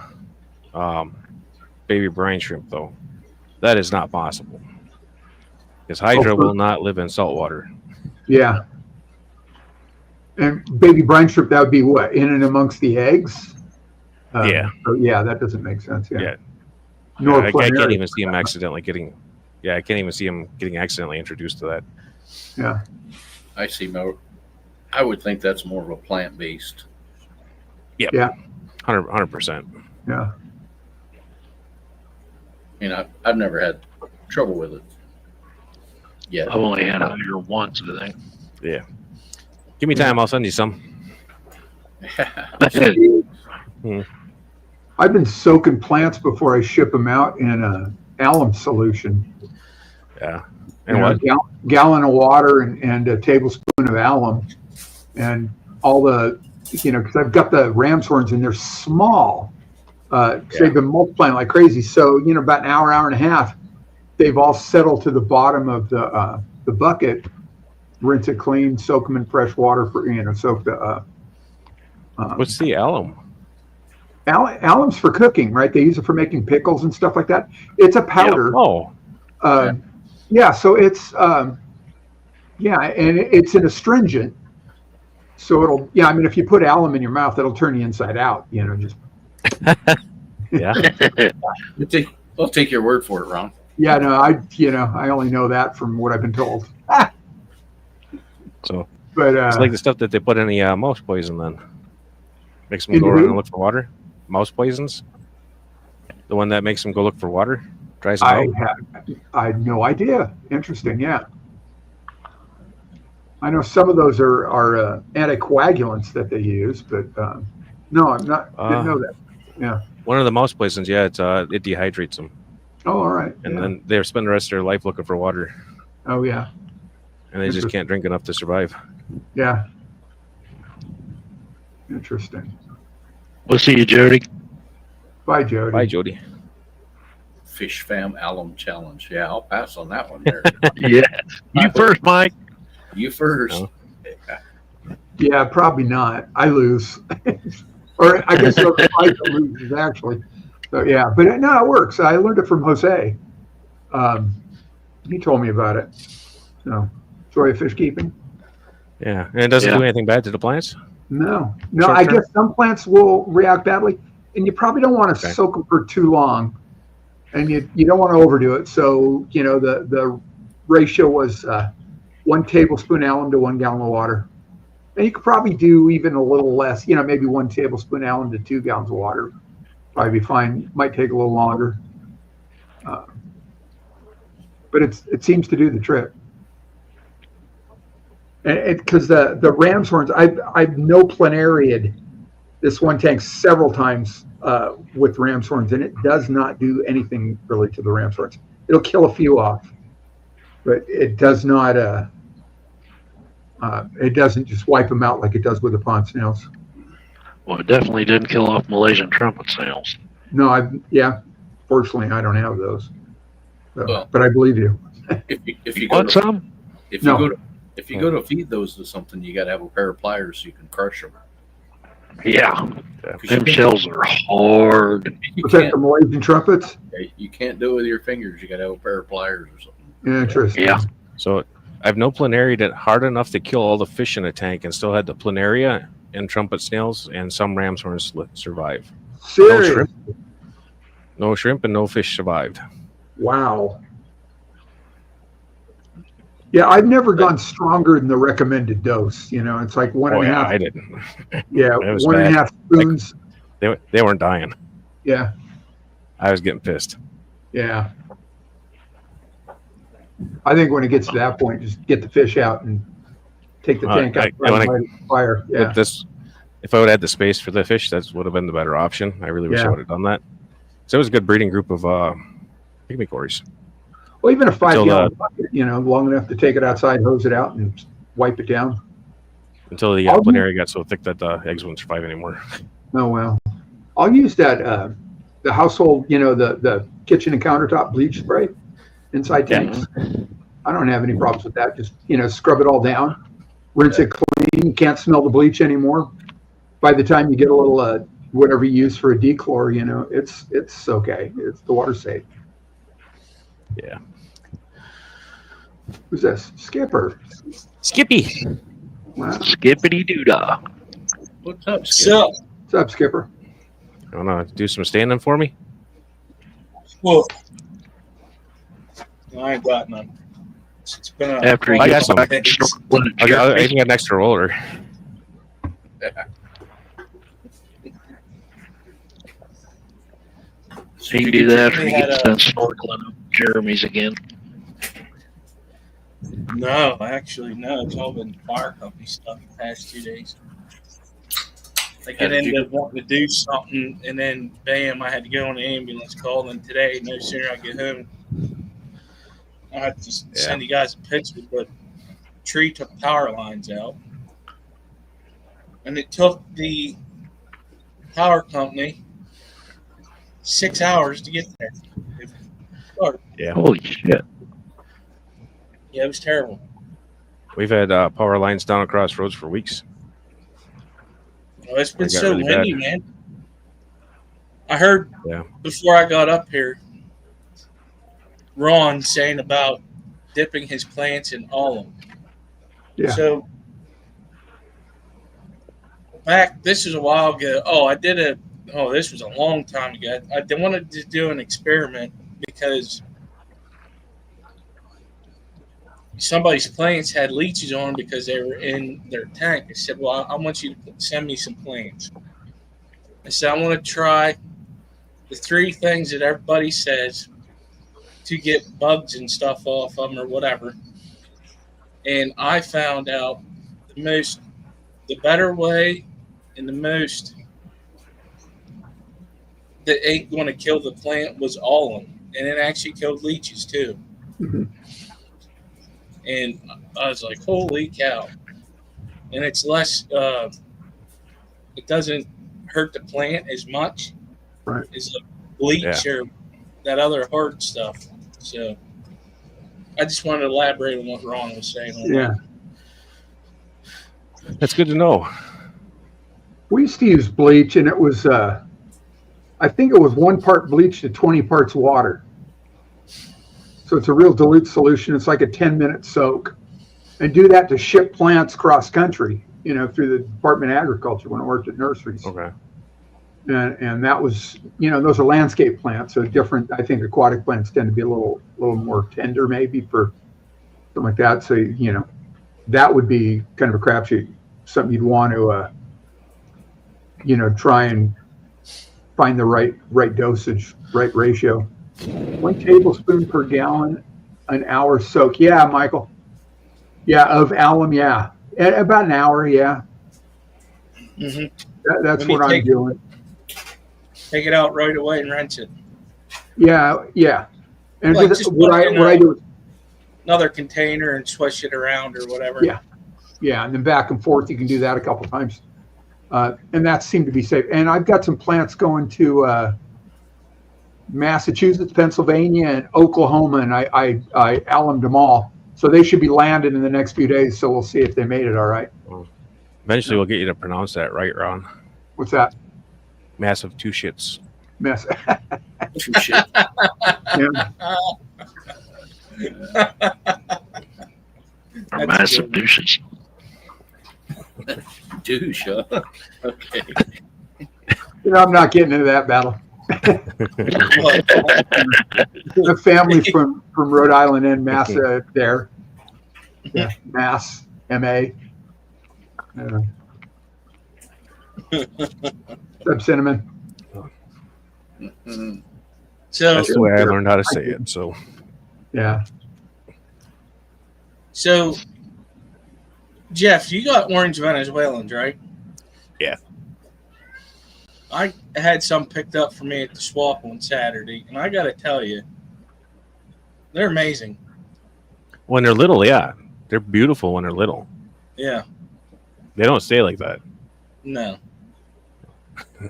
baby brine shrimp, though. That is not possible because Hydra will not live in salt water. Yeah. And baby brine shrimp, that would be what, in and amongst the eggs? Yeah. So yeah, that doesn't make sense. Yeah. Yeah. Nor I can't planaria. even see him accidentally getting. Yeah, I can't even see him getting accidentally introduced to that. Yeah. I see more. I would think that's more of a plant based. 100%. Yeah. You know, I've never had trouble with it. Yeah, I've only had a year once, I think. Yeah. Give me time. I'll send you some. I've been soaking plants before I ship them out in alum solution. Yeah. You And know, what? gallon of water and a tablespoon of alum, and all the, you know, because I've got the ram's horns and they're small. They've been multiplying like crazy. So, you know, about an hour and a half, they've all settled to the bottom of the bucket. Rinse it clean, soak them in fresh water for, you know, soak the. What's the alum? Alum's for cooking, right? They use it for making pickles and stuff like that. It's a powder. Oh, Yeah, so it's and it's an astringent. So it'll, I mean, if you put alum in your mouth, it'll turn you inside out. You know, just yeah. I'll take your word for it, Ron. yeah. No, I only know that from what I've been told. So But it's like the stuff that they put in the mouse poison. Then makes them In go the around who? and look for water. Mouse poisons. The one that makes them go look for water, dries them out. I had no idea. Interesting. Yeah. I know some of those are anticoagulants that they use, but no, I'm not. Didn't know that. Yeah. One of the mouse poisons, yeah, it dehydrates them, Oh, all right. and Yeah. then they spend the rest of their life looking for water, Oh, yeah. and they just can't drink enough to survive. Yeah. Interesting. We'll see you, Jody. Bye, Jody. Bye, Jody. Fish Fam Alum Challenge. Yeah, I'll pass on that one there. Yes. You first, Mike. You first. Oh. Yeah, probably not. I lose. Or I guess the fight loses, actually. So, yeah. But no, it works. I learned it from Jose. He told me about it. So, joy of fish keeping? Yeah, and it doesn't Yeah. do anything bad to the plants. No. No, Short I term? guess some plants will react badly. And you probably don't want to Okay. soak them for too long. And you don't want to overdo it. So, you know, the ratio was 1 tablespoon alum to 1 gallon of water. And you could probably do even a little less, you know, maybe 1 tablespoon alum to 2 gallons of water. Probably be fine. Might take a little longer. But it seems to do the trick. And because the ram's horns, I've no planariad this one tank several times with ram's horns, and it does not do anything really to the ram's horns. It'll kill a few off, but it does not. It doesn't just wipe them out like it does with the pond snails. Well, it definitely didn't kill off Malaysian trumpet snails. No, fortunately, I don't have those. So, Well- but I believe you. If you go Want to, some? if you No. go to if you go to feed those to something, you got to have a pair of pliers so you can crush them. Yeah. 'Cause Them you shells are hard. Was that the can't Malaysian trumpets? you can't do it with your fingers. You got to have a pair of pliers or something. Interesting. Yeah. So I have no planaria that hard enough to kill all the fish in a tank and still had the planaria and trumpet snails and some ramshorns survive. Serious? shrimp. No shrimp and no fish survived. Wow. Yeah, I've never gone stronger than the recommended dose. You know, it's like one Oh and a yeah, half. I didn't. Yeah, It was one and a bad. half spoons. They weren't dying. Yeah, I was getting pissed. yeah. I think when it gets to that point, just get the fish out and take the tank out when I- and light the fire. Yeah, If I would have had the space for the fish, that would have been the better option. I really wish Yeah. I would have done that. So it was a good breeding group of pygmy cories. well, even a 5 Until gallon bucket, you know, long enough to take it outside, hose it out, and wipe it down. Until the I'll- planaria got so thick that the eggs wouldn't survive anymore. Oh well, I'll use that the household, you know, the kitchen and countertop bleach spray inside Yeah. tanks. I don't have any problems with that. Just, you know, scrub it all down, rinse it clean. Can't smell the bleach anymore. By the time you get a little whatever you use for a dechlor, you know, it's okay. It's the water's safe. Yeah. Who's this? Skipper. Skippy. Wow. Skippity doodah. What's up, Skip? So, What's up, Skipper? You want to do some standing for me? well, I ain't got none. It's been a After he I gets got back some. to snorkeling I and even got an extra roller. he can do that after he We had gets a- done snorkeling with Jeremy's again. No, actually, no. It's all been fire company stuff the past 2 days. I get did you- into wanting to do something, and then bam, I had to go on the ambulance call. And today, no sooner I get home, I had to send you guys a picture, but tree took power lines out. And it took the power company 6 hours to get there. Yeah. Holy shit. Yeah, it was terrible. We've had power lines down across roads for weeks. Well, it's been It got so really windy, bad. man. I heard Yeah. before I got up here, Ron saying about dipping his plants in alum. Yeah. So this was a while ago. This was a long time ago. I wanted to do an experiment because somebody's plants had leeches on because they were in their tank. I said, well, I want you to send me some plants. I said, I want to try the 3 things that everybody says to get bugs and stuff off of them or whatever. And I found out the better way and the most that ain't going to kill the plant was alum. And it actually killed leeches too. Mhm. And I was like, holy cow. And it's less, it doesn't hurt the plant as much Right. as the bleach or that other hard stuff. So I just wanted to elaborate on what Ron was saying. On Yeah. That's good to know. We used to use bleach, and it was, I think it was 1 part bleach to 20 parts water. So it's a real dilute solution. It's like a 10-minute soak. And do that to ship plants cross country, you know, through the Department of Agriculture when I worked at nurseries. Okay. And that was, you know, those are landscape plants. So different, I think aquatic plants tend to be a little more tender maybe for something like that. So, you know, that would be kind of a crapshoot, something you'd want to, you know, try and find the right dosage, right ratio. 1 tablespoon per gallon, an hour soak. Yeah, Michael. Yeah, of alum. Yeah, about an hour. Yeah, Mhm. that's When you what I'm take- doing. Take it out right away and rinse it. Yeah. And Like, just just what put I it in what I do. Another container and swish it around or whatever. Yeah. Yeah, and then back and forth. You can do that a couple times, and that seemed to be safe. And I've got some plants going to Massachusetts, Pennsylvania, and Oklahoma, and I allumed them all. So they should be landed in the next few days. So we'll see if they made it all right. Eventually, we'll get you to pronounce that right, Ron. What's that? Massive two shits. Mess. Shit. Yeah. Or massive douches. Douche, huh? Okay. You know, I'm not getting into that battle. The family from Rhode Island and Mass there. Yeah, Mass, M.A. Sub cinnamon. Mhm. So, That's the way I learned how to say it. So Yeah. so Jeff, you got orange Venezuelans, right? Yeah. I had some picked up for me at the swap on Saturday, and I got to tell you, they're amazing. when they're little, yeah, they're beautiful when they're little. Yeah, They don't stay like that. no.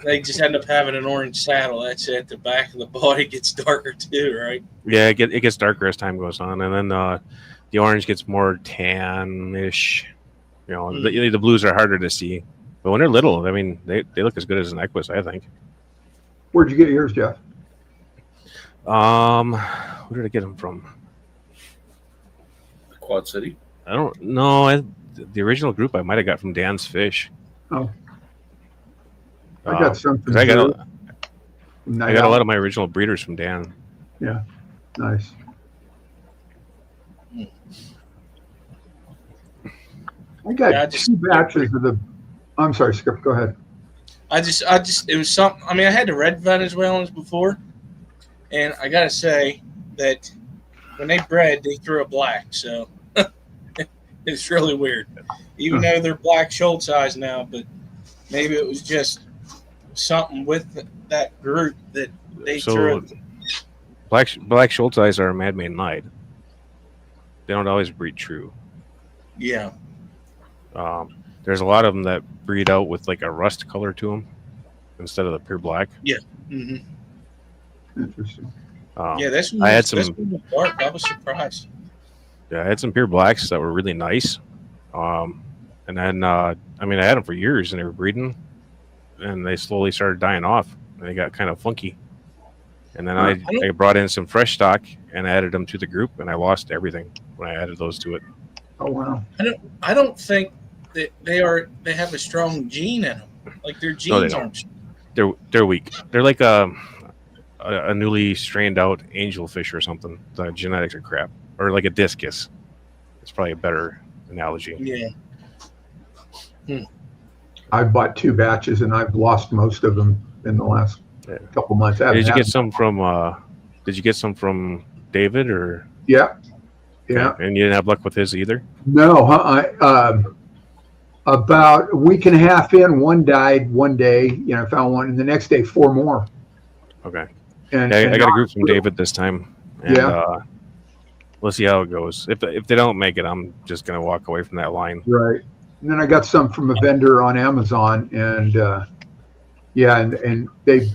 They just end up having an orange saddle. That's it. The back of the body gets darker too, right? Yeah, it gets darker as time goes on, and then the orange gets more tan-ish. You know, the blues are harder to see, but when they're little, I mean, they look as good as an Equus, I think. Where'd you get yours, Jeff? Where did I get them from? Quad City. I don't know. The original group I might have got from Dan's Fish. Oh. I got some. Because I got Night I got a Owl. lot of my original breeders from Dan. Nice. I got Yeah, I just- 2 batches of the. I'm sorry, Skip. Go ahead. I just, it was something. I mean, I had the red Venezuelans before, and I gotta say that when they bred, they threw a black, so it's really weird. Even though they're black Schultz eyes now, but maybe it was just something with that group that they So threw. black Schultz eyes are a madman night. They don't always breed true. Yeah, There's a lot of them that breed out with like a rust color to them instead of the pure black. mm-hmm. Interesting. Yeah. This one, I had this some- one was dark. I was surprised. Yeah, I had some pure blacks that were really nice. And then, I had them for years and they were breeding and they slowly started dying off and they got kind of funky. And then I brought in some fresh stock and added them to the group and I lost everything when I added those to it. Oh wow. I don't think that they have a strong gene in them. Like their genes don't. aren't. They're weak. They're like a newly strained out angelfish or something. The genetics are crap. Or like a discus. It's probably a better analogy. Yeah. I've bought 2 batches and I've lost most of them in the last couple months. Did you get some from David or? Yeah. Yeah. And you didn't have luck with his either? No, about a week and a half in, one died one day. I found one, and the next day 4 more. Okay. And, Yeah, I and got a group from David this time. And, Yeah. We'll see how it goes. If they don't make it, I'm just gonna walk away from that line. Right. And then I got some from a vendor on Amazon, and and they.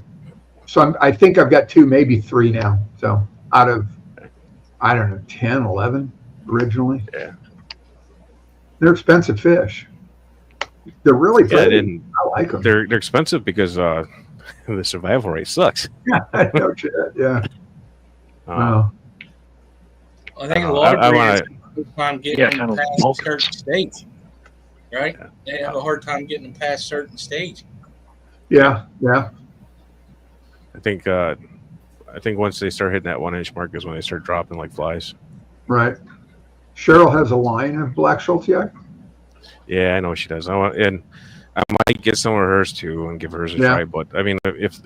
So I think I've got 2, maybe 3 now. So out of, I don't know, 10, 11 originally. Yeah. They're expensive fish. They're really Yeah, pretty. and I like them. they're expensive because the survival rate sucks. No shit. Yeah. Um, I think a lot I of wanna- breeders have a hard time getting Yeah, them kind of past smoke. certain stage, right? Yeah. They have a hard time getting them past certain stage. Yeah. Yeah. I think once they start hitting that 1-inch mark is when they start dropping like flies. Right. Cheryl has a line of black Schultz. Yeah, I know she does. I might get some of hers too and give hers a Yeah. try. But I mean, if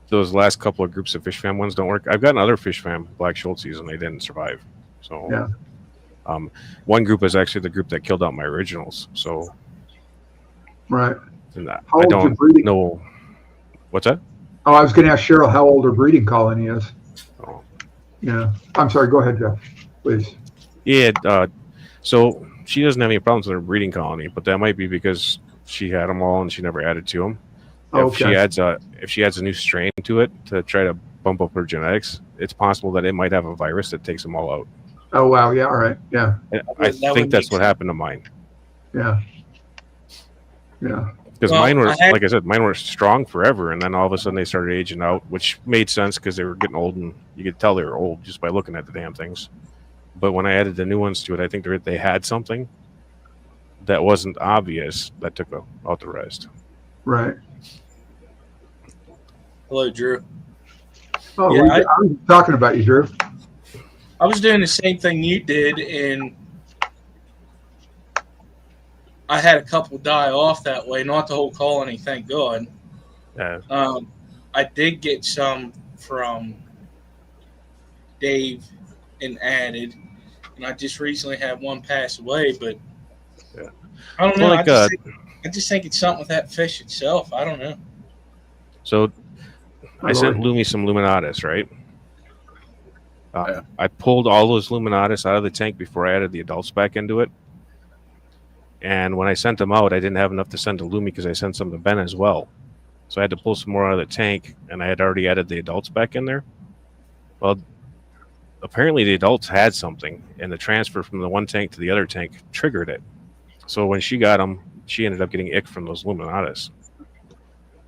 those last couple of groups of fish fam ones don't work, I've gotten other fish fam black Schultzes and they didn't survive. So Yeah. One group is actually the group that killed out my originals. So Right. and I How old's your don't breeding? know what's that. Oh, I was going to ask Cheryl how old her breeding colony is. Oh. Yeah. I'm sorry. Go ahead, Jeff. Please. Yeah, so she doesn't have any problems with her breeding colony, but that might be because she had them all and she never added to them. If she adds a new strain to it to try to bump up her genetics, it's possible that it might have a virus that takes them all out. Oh wow, yeah, all right, yeah, I think that's what happened to mine. yeah, yeah. Because mine were, like I said, mine were strong forever, and then all of a sudden they started aging out, which made sense because they were getting old, and you could tell they were old just by looking at the damn things. But when I added the new ones to it, I think they had something that wasn't obvious that took out the rest. Right. Hello, Drew. Oh, yeah, I was talking about you, Drew. I was doing the same thing you did, and I had a couple die off that way. Not the whole colony, thank God. Yeah. I did get some from Dave and added, and I just recently had one pass away. But yeah. I don't know. Like, I just think it's something with that fish itself. I don't know. So I sent Lumi some Luminatus, right? I pulled all those Luminatus out of the tank before I added the adults back into it. And when I sent them out, I didn't have enough to send to Lumi because I sent some to Ben as well. So I had to pull some more out of the tank, and I had already added the adults back in there. Well, apparently the adults had something, and the transfer from the one tank to the other tank triggered it. So when she got them, she ended up getting ick from those Luminatus.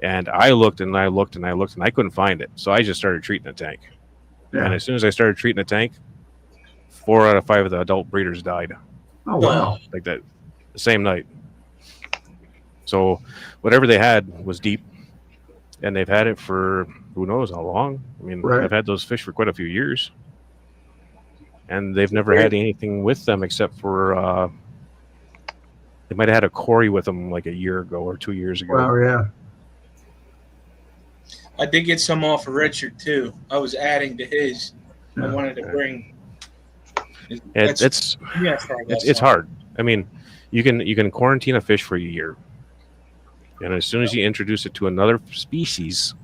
And I looked and I looked and I looked, and I couldn't find it. So I just started treating the tank. Yeah. And as soon as I started treating the tank, 4 out of 5 of the adult breeders died. Oh, wow. Like that, the same night. So whatever they had was deep, and they've had it for who knows how long. I mean, I've had those fish for quite a few years, and they've never had anything with them except for they might have had a Cory with them like a year ago or 2 years ago. Wow, yeah. I did get some off of Richard too. I was adding to his. I wanted to bring. It's hard. I mean, you can quarantine a fish for a year, and as soon as you introduce it to another species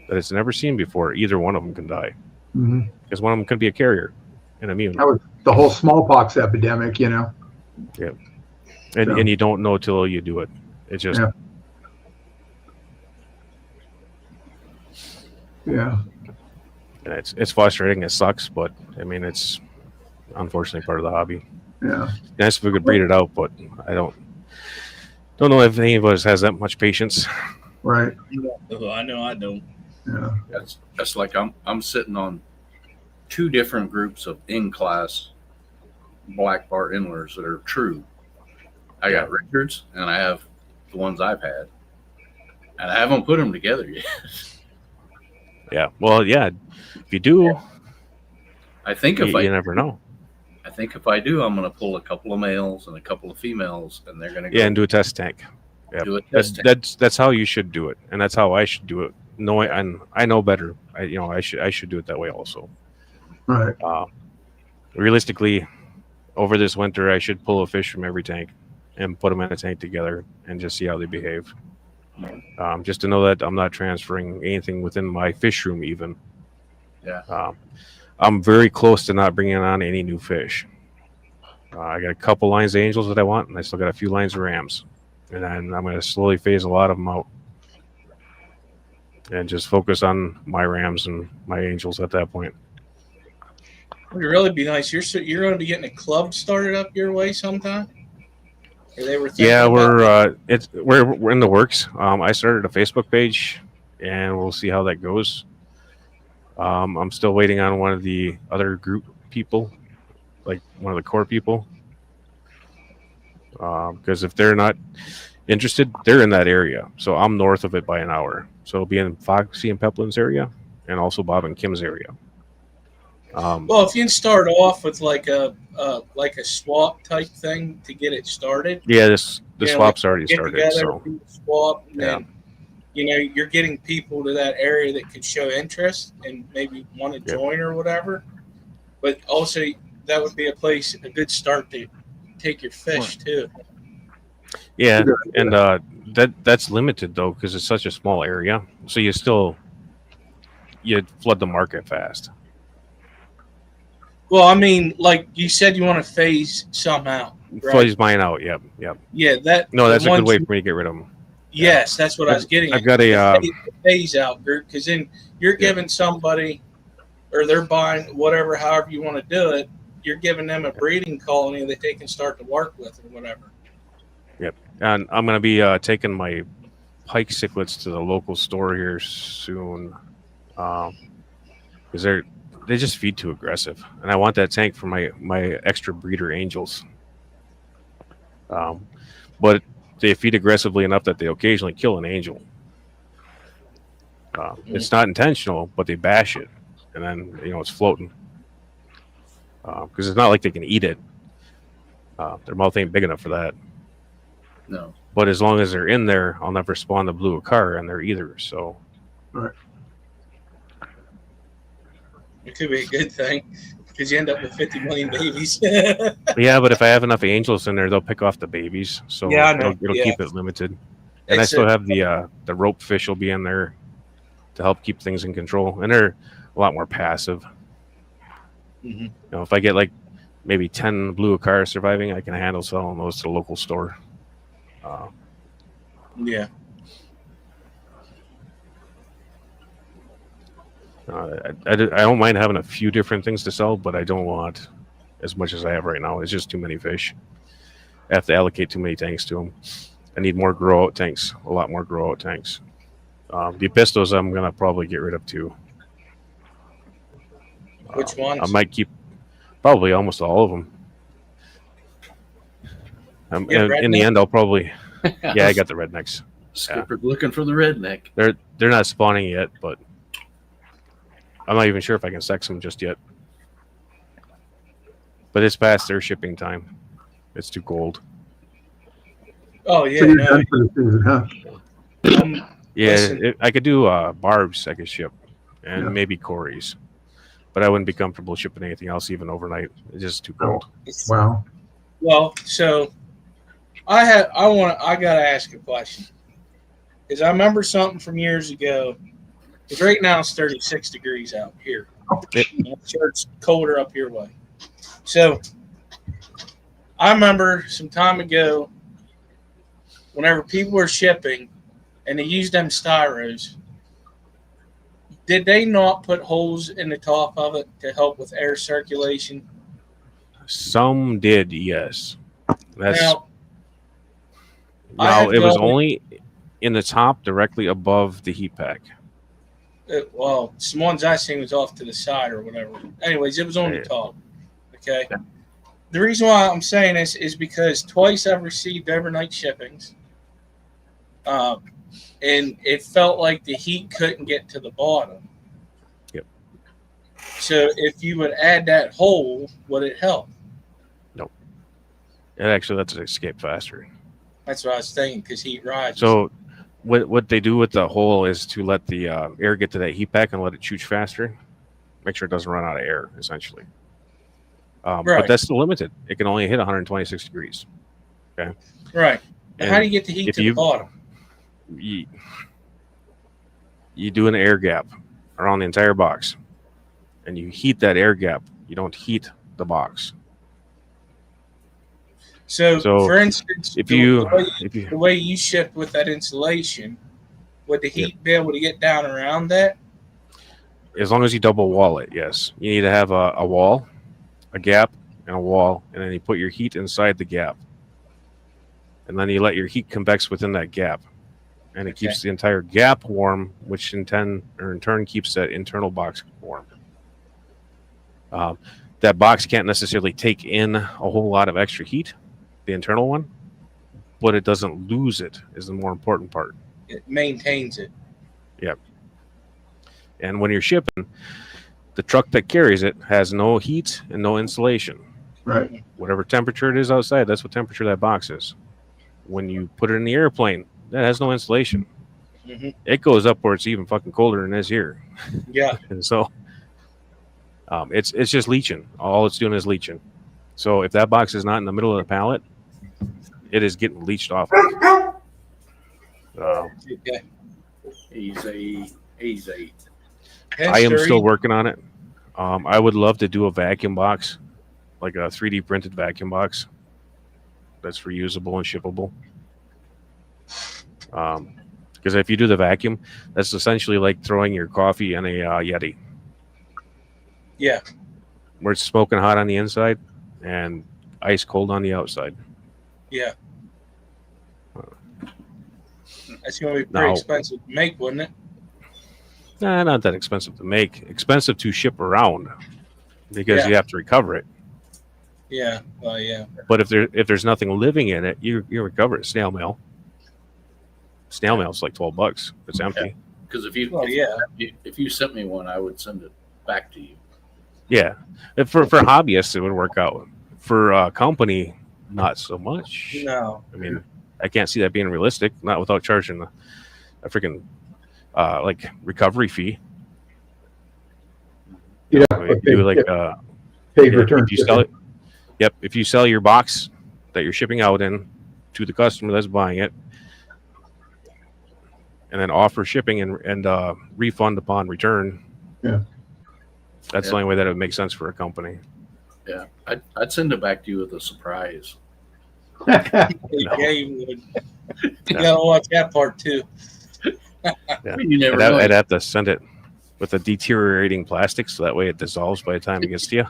that it's never seen before, either one of them can die. Because one of them could be a carrier and immune. That was the whole smallpox epidemic, you know. Yeah, and you don't know till you do it. It's just. Yeah. And it's frustrating. It sucks, but I mean, it's unfortunately part of the hobby. Yeah. Nice if we could breed it out, but I don't know if any of us has that much patience. Right. I know I don't. Yeah. That's like I'm sitting on 2 different groups of in-class black bar inlers that are true. I got Richards, and I have the ones I've had, and I haven't put them together yet. Yeah. Well, yeah. If you do, I think you never know. I think if I do, I'm going to pull a couple of males and a couple of females, and they're going to go. Yeah, and do a test tank. Yeah, that's how you should do it, and that's how I should do it. And I know better. I should do it that way also. Right. Realistically, over this winter, I should pull a fish from every tank and put them in a tank together and just see how they behave. Just to know that I'm not transferring anything within my fish room even. Yeah. I'm very close to not bringing on any new fish. I got a couple lines of angels that I want, and I still got a few lines of rams. And then I'm going to slowly phase a lot of them out and just focus on my rams and my angels at that point. It would really be nice. You're going to be getting a club started up your way sometime? Yeah, we're in the works. I started a Facebook page, and we'll see how that goes. I'm still waiting on one of the other group people, like one of the core people, because if they're not interested, they're in that area. So I'm north of it by an hour. So it'll be in Foxy and Peplin's area, and also Bob and Kim's area. Well, if you can start off with like a swap type thing to get it started. Yeah, the swap's already started. Together, so swap, and then you're getting people to that area that could show interest and maybe want to join or whatever. But also, that would be a good start to take your fish too. Yeah, and that's limited though because it's such a small area. So you flood the market fast. Well, I mean, like you said, you want to phase some out. Right? Phase mine out. Yep. Yeah, that. No, that's a good way for me to get rid of them. Yes, that's what I was getting I've at. got a The phase out group, because then you're giving somebody, or they're buying whatever, however you want to do it. You're giving them a breeding colony that they can start to work with or whatever. and I'm gonna be taking my pike cichlids to the local store here soon, because they just feed too aggressive, and I want that tank for my extra breeder angels. But they feed aggressively enough that they occasionally kill an angel. It's not intentional, but they bash it, and then it's floating. Because it's not like they can eat it. Their mouth ain't big enough for that. No. But as long as they're in there, I'll never spawn the blue acar in there either. So Right. It could be a good thing because you end up with 50 million babies. yeah, but if I have enough angels in there, they'll pick off the babies. So Yeah, I know. it'll Yeah. keep it limited. And I It's still have the rope fish will be in there to help keep things in control, and they're a lot more passive. Mhm. If I get like maybe 10 blue acar surviving, I can handle selling those to the local store. Yeah. I don't mind having a few different things to sell, but I don't want as much as I have right now. It's just too many fish. I have to allocate too many tanks to them. I need more grow out tanks, a lot more grow out tanks. The pistos I'm gonna probably get rid of too. Which ones? I might keep probably almost all of them. In the end, I'll probably I got the rednecks. Skipper looking for the redneck. They're not spawning yet, but I'm not even sure if I can sex them just yet. But it's past their shipping time. It's too cold. Oh, yeah. So you're No. done for the season, huh? Yeah, Listen. I could do barbs I could ship, and Yeah. maybe Corys. But I wouldn't be comfortable shipping anything else even overnight. It's just too cold. Wow. Well, so I gotta ask a question. Because I remember something from years ago. Because right now it's 36 degrees out here. I'm sure it's colder up your way. So I remember some time ago, whenever people were shipping and they used them styros, did they not put holes in the top of it to help with air circulation? Some did, yes. That's Now, I have it was no- only in the top, directly above the heat pack. well, some ones I seen was off to the side or whatever. Anyways, it was on the Yeah. top. Okay. The reason why I'm saying this is because twice I've received overnight shippings, and it felt like the heat couldn't get to the bottom. Yep. So if you would add that hole, would it help? It actually lets it escape faster. That's what I was thinking because heat rises. So what they do with the hole is to let the air get to that heat pack and let it chooch faster. Make sure it doesn't run out of air, essentially. Right. But that's still limited. It can only hit 126 degrees. Right. And How do you get the heat if to the bottom? You do an air gap around the entire box, and you heat that air gap. You don't heat the box. So for instance, If the you way you shipped with that insulation, would the heat be able to get down around that? as long as you double wall it, yes, you need to have a wall, a gap, and a wall, and then you put your heat inside the gap, and then you let your heat convex within that gap, and it keeps the entire gap warm, which in turn keeps that internal box warm. That box can't necessarily take in a whole lot of extra heat, the internal one, but it doesn't lose it is the more important part. It maintains it. Yep. And when you're shipping, the truck that carries it has no heat and no insulation. Right. Whatever temperature it is outside, that's what temperature that box is. When you put it in the airplane, that has no insulation. Mm-hmm. It goes up where it's even fucking colder than it is here. Yeah. And so it's just leaching. All it's doing is leaching. So if that box is not in the middle of the pallet, it is getting leached off. Okay. Easy. I am still working on it. I would love to do a vacuum box, like a 3D printed vacuum box that's reusable and shippable. Because if you do the vacuum, that's essentially like throwing your coffee in a Yeti, Yeah. where it's smoking hot on the inside and ice cold on the outside. Yeah. That's going to be pretty Now- expensive to make, wouldn't it? Nah, not that expensive to make. Expensive to ship around because Yeah. you have to recover it. Yeah. Well, yeah. But if there's nothing living in it, you recover it. Snail mail. Snail mail's like $12. It's empty. Because if you Well, yeah. if you sent me one, I would send it back to you. Yeah. For hobbyists, it would work out. For a company, not so much. No. I mean, I can't see that being realistic. Not without charging a freaking like recovery fee. Yeah, If you do like paid yeah, return. if you sell it. Yep. If you sell your box that you're shipping out in to the customer that's buying it, and then offer shipping and refund upon return. Yeah. That's the only way that it would make sense for a company. Yeah, I'd send it back to you with a surprise. Yeah, you would. You got to watch that part, too. Yeah. You never know. I'd have to send it with a deteriorating plastic so that way it dissolves by the time it gets to you.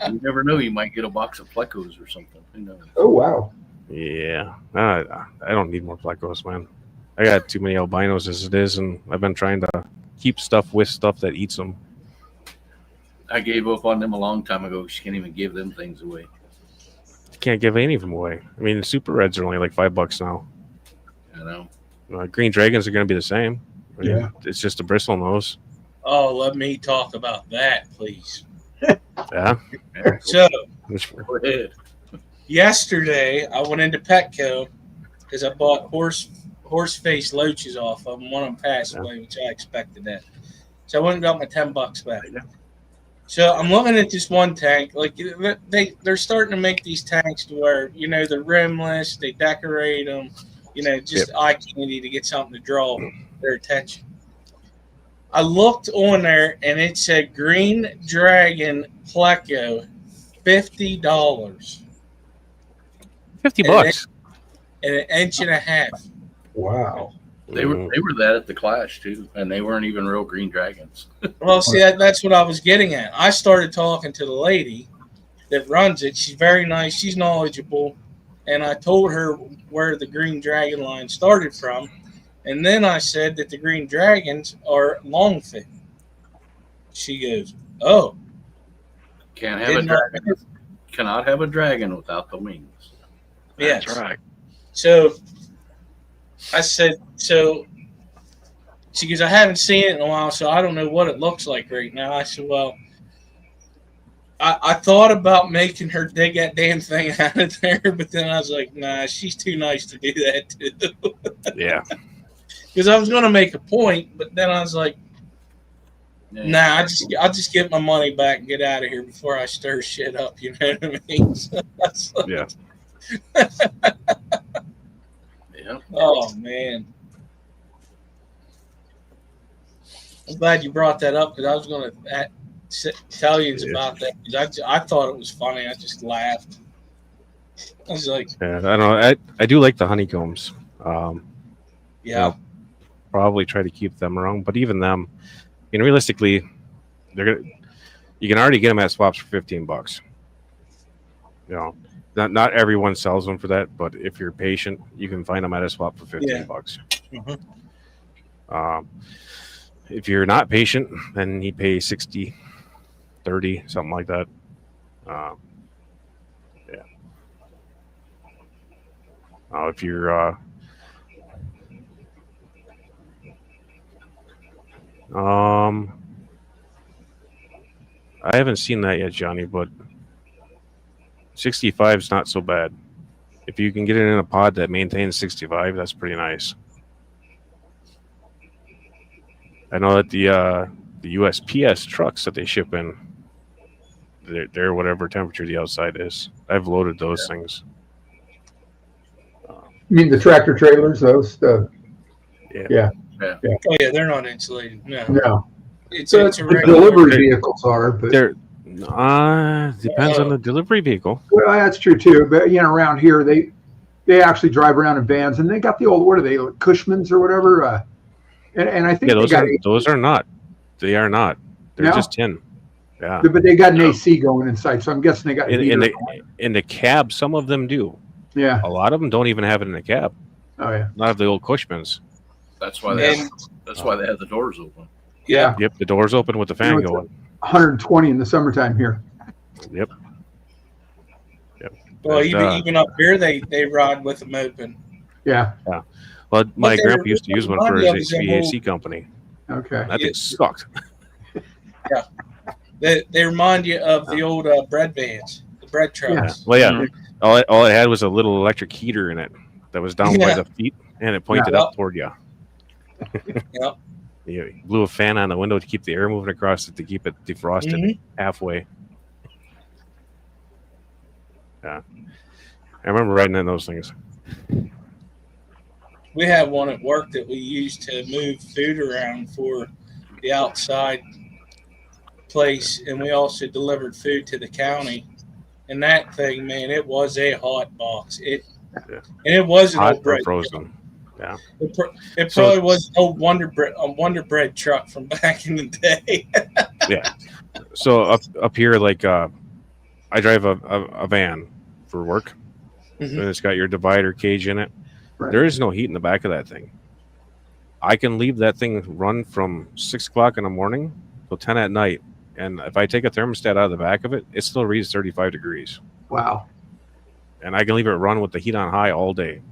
You never know. You might get a box of Plecos or something. Who knows? Oh, wow. Yeah. I don't need more plecos, man. I got too many albinos as it is, and I've been trying to keep stuff with stuff that eats them. I gave up on them a long time ago. You can't even give them things away. You can't give any of them away. I mean, super reds are only like $5 now. You know. Green dragons are going to be the same. I mean, Yeah. It's just a bristle nose. Oh, let me talk about that, please. Yeah. So, Go ahead. yesterday, I went into Petco because I bought horse face loaches off of them. One of them passed away, which I expected that. So I went and got my $10 back. So I'm looking at this one tank. Like they're starting to make these tanks to where they're rimless. They decorate them. Just eye candy to get something to draw their attention. I looked on there and it said Green Dragon Pleco, $50. $50. And an inch and a half. Wow. They were that at the Clash too, and they weren't even real green dragons. Well, see, that's what I was getting at. I started talking to the lady that runs it. She's very nice. She's knowledgeable. And I told her where the Green Dragon line started from. And then I said that the Green Dragons are long fin. She goes, oh. Can't have a dragon. Cannot have a dragon without the wings. Yes. That's right. So I said, she goes, I haven't seen it in a while, so I don't know what it looks like right now. I said, well, I thought about making her dig that damn thing out of there, but then I was like, nah, she's too nice to do that too. Yeah. Because I was going to make a point, but then I was like, nah, I'll just get my money back and get out of here before I stir shit up. You know what I mean? So Yeah. Yeah. oh man, I'm glad you brought that up because I was going to tell you about that. 'Cause I thought it was funny. I just laughed. I was like, Yeah, I don't know. I do like the honeycombs. yeah, Probably try to keep them around, but even them, realistically, you can already get them at swaps for $15. Not everyone sells them for that, but if you're patient, you can find them at a swap for $15. Mhm. If you're not patient, then you pay 60, 30, something like that. Yeah. If you're I haven't seen that yet, Johnny, but 65 is not so bad. If you can get it in a pod that maintains 65, that's pretty nice. I know that the USPS trucks that they ship in, they're whatever temperature the outside is. I've loaded those things. You mean the tractor trailers, those? Yeah. Oh yeah, they're not insulated. No, No. it's So a the regular. delivery vehicles are, but They're depends on the delivery vehicle. well, that's true too. But around here they they actually drive around in vans, and they got the old, what are they, Cushmans or whatever? And I think those are not. They are not. They're just tin. Yeah. But they got an AC going inside, so I'm guessing they got in the cab. Some of them do. Yeah. A lot of them don't even have it in the cab. Oh yeah. A lot of the old Cushmans. That's why they have the doors open. Yeah. Yep. The doors open with the fan going. 120 in the summertime here. Yep. Well, even up here, they ride with them open. Yeah. Yeah. Well, my grandpa used to use one for his HVAC company. Okay. That thing sucked. Yeah. They remind you of the old bread vans, the bread trucks. Yeah. Well, yeah. All it had was a little electric heater in it that was down by the feet, and it pointed up toward you. Yep. You blew a fan on the window to keep the air moving across it to keep it defrosted halfway. Yeah. I remember riding in those things. We had one at work that we used to move food around for the outside place, and we also delivered food to the county. And that thing, man, it was a hot box. And it was an old bread frozen. Yeah. It probably was an old Wonder Bread truck from back in the day. Yeah. So up here, like I drive a van for work, and it's got your divider cage in it. Right. There is no heat in the back of that thing. I can leave that thing run from 6 o'clock in the morning till 10 at night, and if I take a thermostat out of the back of it, it still reads 35 degrees. Wow. And I can leave it run with the heat on high all day,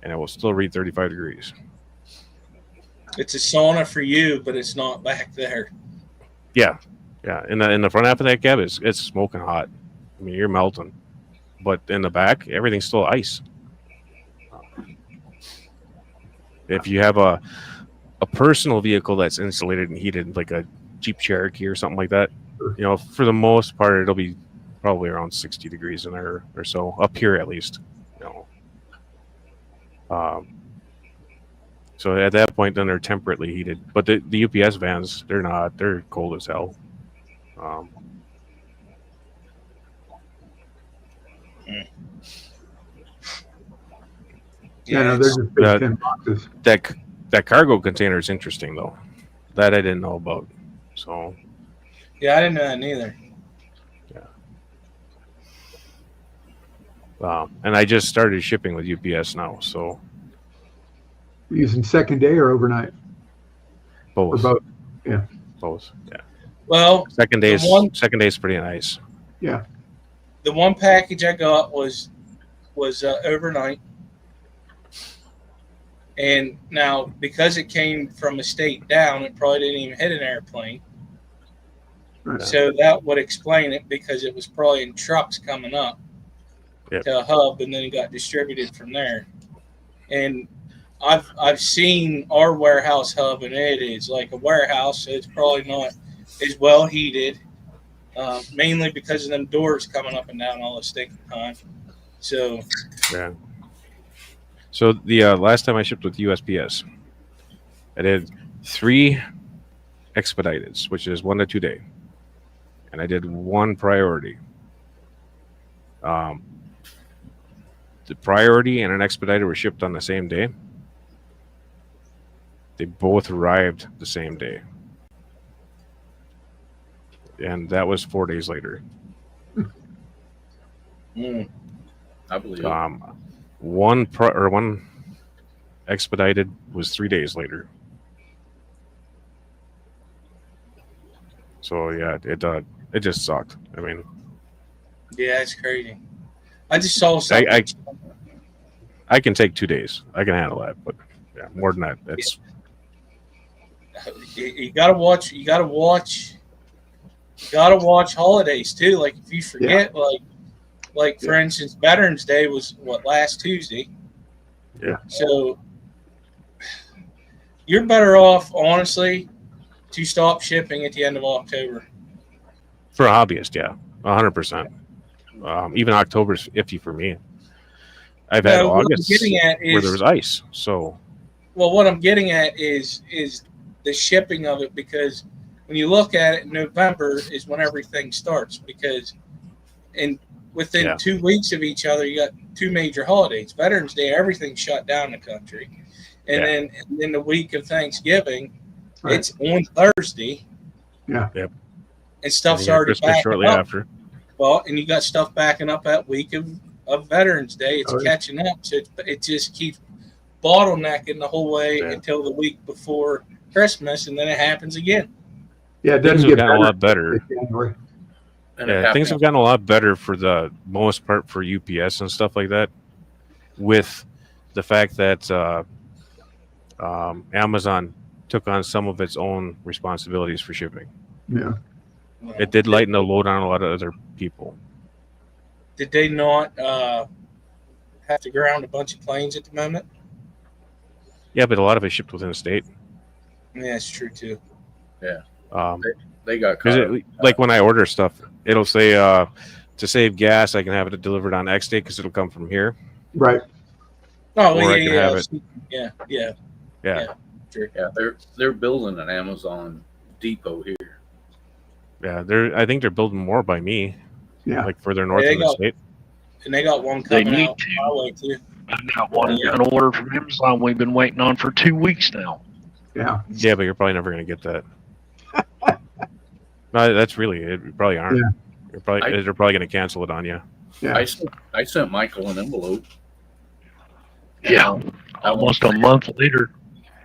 and it will still read 35 degrees. It's a sauna for you, but it's not back there. Yeah. Yeah. In the front half of that cab, it's smoking hot. I mean, you're melting. But in the back, everything's still ice. If you have a personal vehicle that's insulated and heated, like a Jeep Cherokee or something like that, for the most part, it'll be probably around 60 degrees in there or so, up here at least. So at that point, then they're temperately heated. But the UPS vans, they're not. They're cold as hell. No, they're just big tin boxes. That cargo container is interesting, though. That I didn't know about. So. Yeah, I didn't know that neither. Yeah. And I just started shipping with UPS now, so. Using second day or overnight? Both. Or both. Yeah. Both. Yeah. Well, second day is pretty nice. Yeah. The one package I got was overnight. And now, because it came from a state down, it probably didn't even hit an airplane. Right. So that would explain it, because it was probably in trucks coming up to a hub, and then it got distributed from there. And I've seen our warehouse hub, and it is like a warehouse, so it's probably not as well heated, mainly because of them doors coming up and down all the stinking time. So yeah. So the last time I shipped with USPS, I did 3 expediteds, which is 1 to 2 day, and I did 1 priority. The priority and an expediter were shipped on the same day. They both arrived the same day, and that was 4 days later. I believe. One expedited was 3 days later. So yeah, it just sucked. I mean, yeah, it's crazy. I just saw something. I can take 2 days. I can handle that, but yeah, more than that, that's. You gotta watch. You gotta watch holidays too. Like if you forget, like for instance, Veterans Day was last Tuesday. Yeah. So you're better off, honestly, to stop shipping at the end of October. For a hobbyist, yeah, 100%. Even October's iffy for me. I've had August where there was ice. So. Well, what I'm getting at is the shipping of it, because when you look at it, November is when everything starts, because in within Yeah. 2 weeks of each other, you got two major holidays. Veterans Day, everything shut down in the country. And then the week of Thanksgiving, Right. it's on Thursday. Yeah. Yep. And stuff's And you got already Christmas backing shortly up. after. Well, and you got stuff backing up that week of Veterans Day. It's Oh, yeah. catching up. So it just keeps bottlenecking the whole way Yeah. until the week before Christmas, and then it happens again. Yeah, it Things doesn't have get gotten a lot better. better. January. And it Yeah, things happened. have gotten a lot better for the most part for UPS and stuff like that, with the fact that Amazon took on some of its own responsibilities for shipping. Yeah. It did lighten the load on a lot of other people. Did they not have to ground a bunch of planes at the moment? Yeah, but a lot of it shipped within the state. Yeah, that's true too. They got Because caught up. like when I order stuff, it'll say to save gas, I can have it delivered on X date because it'll come from here. Right. Oh, Or I can have it. Yeah. True. Yeah, they're building an Amazon depot here. Yeah, I think they're building more by me, Yeah. like further north they in the got- state. And they got one They coming need out to. my way too. I've got one an order from Amazon we've been waiting on for 2 weeks now. Yeah. Yeah, but you're probably never going to get that. No, that's really it. You probably aren't. Yeah. They're probably going to cancel it on you. Yeah. I sent Michael an envelope Yeah, almost a month later.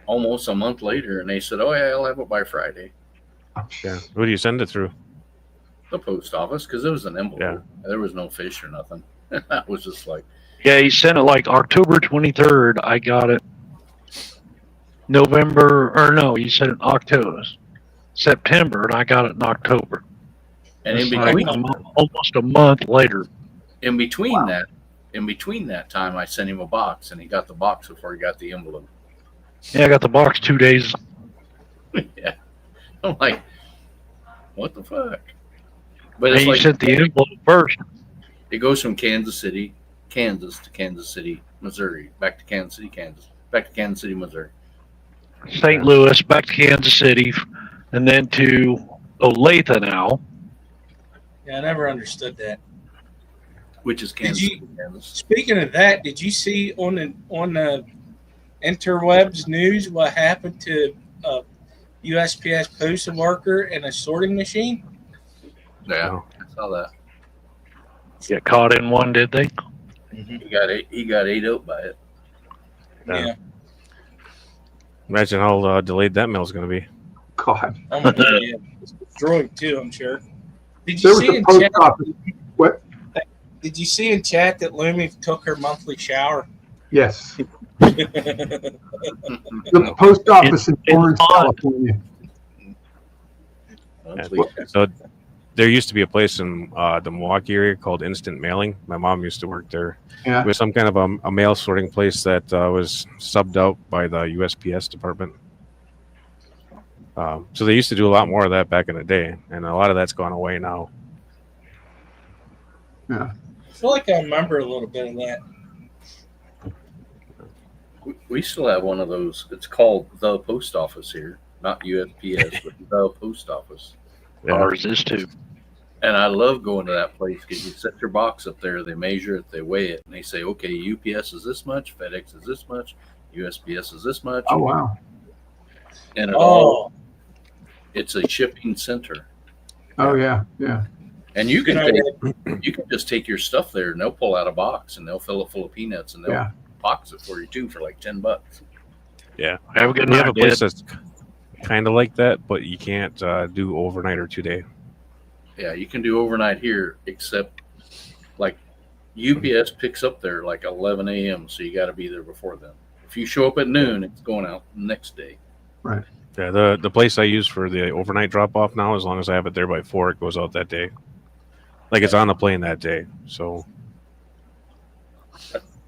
almost a month later, and they said, "Oh yeah, I'll have it by Friday." Yeah. Who do you send it through? The post office, because it was an envelope. Yeah. There was no fish or nothing. That was just like, Yeah, he sent it like October 23rd. I got it November, or no, he sent it October, September, and I got it in October. and It's like between almost a month later. in between that time, I sent him a box, and he got the box before he got the envelope. Yeah, I got the box 2 days. Yeah, I'm like, what the fuck? But And it's he like sent the envelope first. it goes from Kansas City, Kansas to Kansas City, Missouri, back to Kansas City, Kansas, back to Kansas City, Missouri. St. Louis, back to Kansas City, and then to Olathe now. Yeah, I never understood that. Which is Kansas you- City, Kansas. Speaking of that, did you see on the interwebs news what happened to a USPS postal worker and a sorting machine? Yeah, No. I saw that. Get caught in one, did they? He got ate up by it. Yeah. Yeah. Imagine how delayed that mail's going to be. God. Oh my God, yeah. It's destroyed too, I'm sure. Did There you was see a in post chat? office. What? Did you see in chat that Lumi took her monthly shower? Yes. Yeah, The post office in It's Florence, on. California. So there used to be a place in the Milwaukee area called Instant Mailing. My mom used to work there. Yeah. It was some kind of a mail sorting place that was subbed out by the USPS department. So they used to do a lot more of that back in the day, and a lot of that's gone away now. Yeah. I feel like I remember a little bit of that. We still have one of those. It's called the post office here, not USPS, but the post office. Yeah. Ours is too. And I love going to that place because you set your box up there, they measure it, they weigh it, and they say, okay, UPS is this much, FedEx is this much, USPS is this much. Oh, wow. And it all, Oh, it's a shipping center. Oh, yeah. Yeah. And you can Good you can just take your stuff there and they'll pull out a box and they'll fill it full of peanuts and they'll Yeah. box it for you too for like $10. Have a good We have night, a place Dad. that's kind of like that, but you can't do overnight or 2 day. Yeah, you can do overnight here, except like UPS picks up there like 11 a.m. So you got to be there before then. If you show up at noon, it's going out the next day. Yeah, the place I use for the overnight drop off now, as long as I have it there by 4, it goes out that day. Like it's on the plane that day. So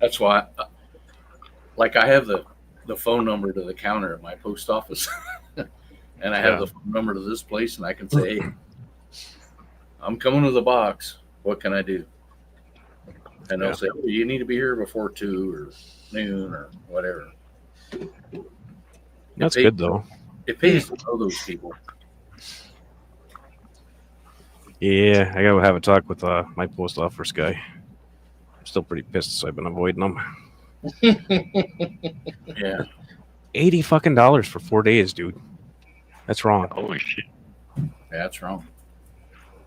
That's why, like, I have the phone number to the counter at my post office, and I have Yeah. the phone number to this place, and I can say, "Hey, I'm coming to the box. What can I do?" And they'll Yeah. say, "Oh, you need to be here before 2 or noon or whatever." that's It good though. It pays to know those people. Yeah, I gotta have a talk with my post office guy. I'm still pretty pissed, so I've been avoiding them. Yeah. $80 for 4 days, dude. That's wrong. Holy shit. That's wrong.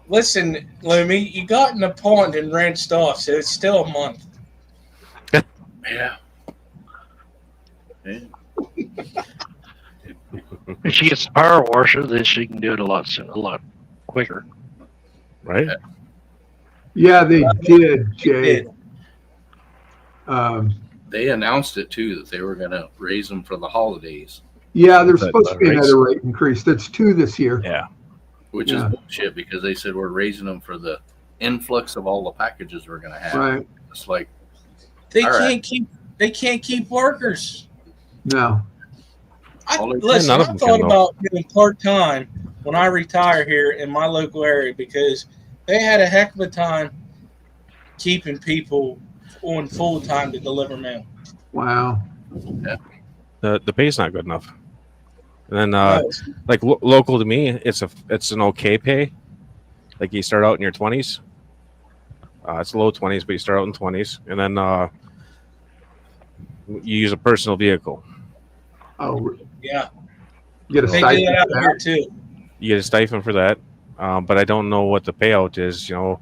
Listen, Lumi, you got in the pond and rinsed off, so it's still a month. Yeah. If she gets the power washer, then she can do it a lot quicker. Right? Yeah, they did, Jay. They announced it too that they were going to raise them for the holidays, Yeah, there's That, supposed to be rates? another rate increase. That's 2 this year. Yeah. which Yeah. is bullshit because they said we're raising them for the influx of all the packages we're going to have. Right. It's like, They All right. can't keep workers. No. Listen, none I of them thought can, about doing part-time when I retire here in my local area because they had a heck of a time keeping people on full-time to deliver mail. Wow. The pay's not good enough. And then No. like local to me, it's an okay pay. Like you start out in your 20s. It's low 20s, but you start out in 20s, and then you use a personal vehicle. Oh, Yeah, you get a they do stipend that out for here that? too. You get a stipend for that, but I don't know what the payout is. You know,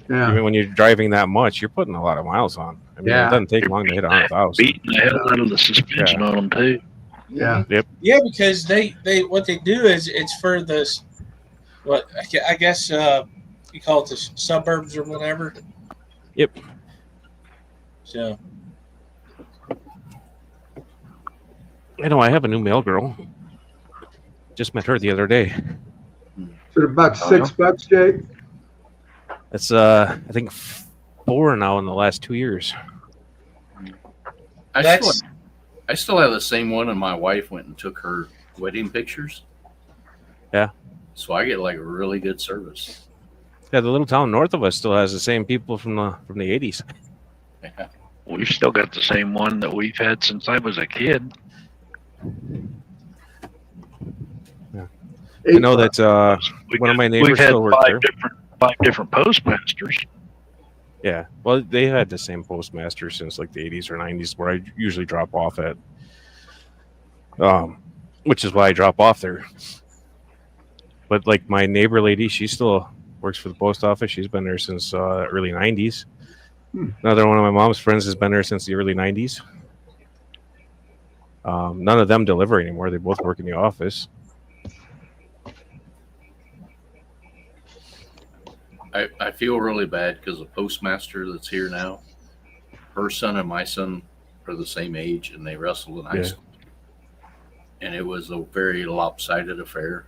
Yeah. even when you're driving that much, you're putting a lot of miles on. I mean, Yeah. it doesn't take long to hit 100,000. Beating the hell out of the suspension on them too. Yeah. Yeah, because they what they do is it's for the what I guess you call it the suburbs or whatever. Yep. So I know I have a new mail girl. Just met her the other day. So about $6, Jay? It's I think 4 now in the last 2 years. I still have the same one, and my wife went and took her wedding pictures. Yeah. So I get like really good service. Yeah, the little town north of us still has the same people from the 80s. Yeah. We've still got the same one that we've had since I was a kid. I know that We've one of my had- neighbors we've had still works there. five different postmasters. Yeah, well, they had the same postmaster since like the 80s or 90s, where I usually drop off at. Which is why I drop off there. But like my neighbor lady, she still works for the post office. She's been there since early 90s. Another one of my mom's friends has been there since the early 90s. None of them deliver anymore. They both work in the office. I feel really bad because the postmaster that's here now, her son and my son are the same age, and they wrestled in high school. And it was a very lopsided affair.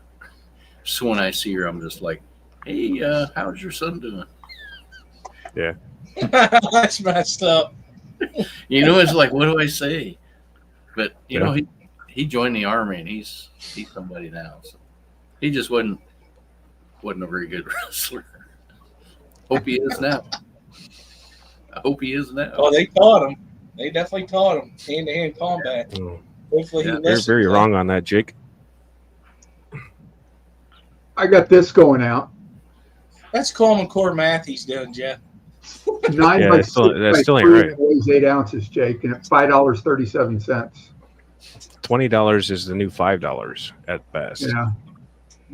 So when I see her, I'm just like, "Hey, how's your son doing?" Yeah. that's messed up. You know, it's like, what do I say? But you Yeah. know, he joined the army, and he's somebody now. So he just wasn't a very good wrestler. Hope he is now. I hope he is now. Well, they taught him. They definitely taught him hand-to-hand combat. Mm. Hopefully, he Yeah, You're listens. very wrong on that, Jake. I got this going out. That's Coleman Core math he's doing, Jeff. 9 Yeah, by that's still- 6 that's by still ain't 3 right. and weighs 8 ounces, Jake, and it's $5.37. $20 is the new $5 at best. Yeah.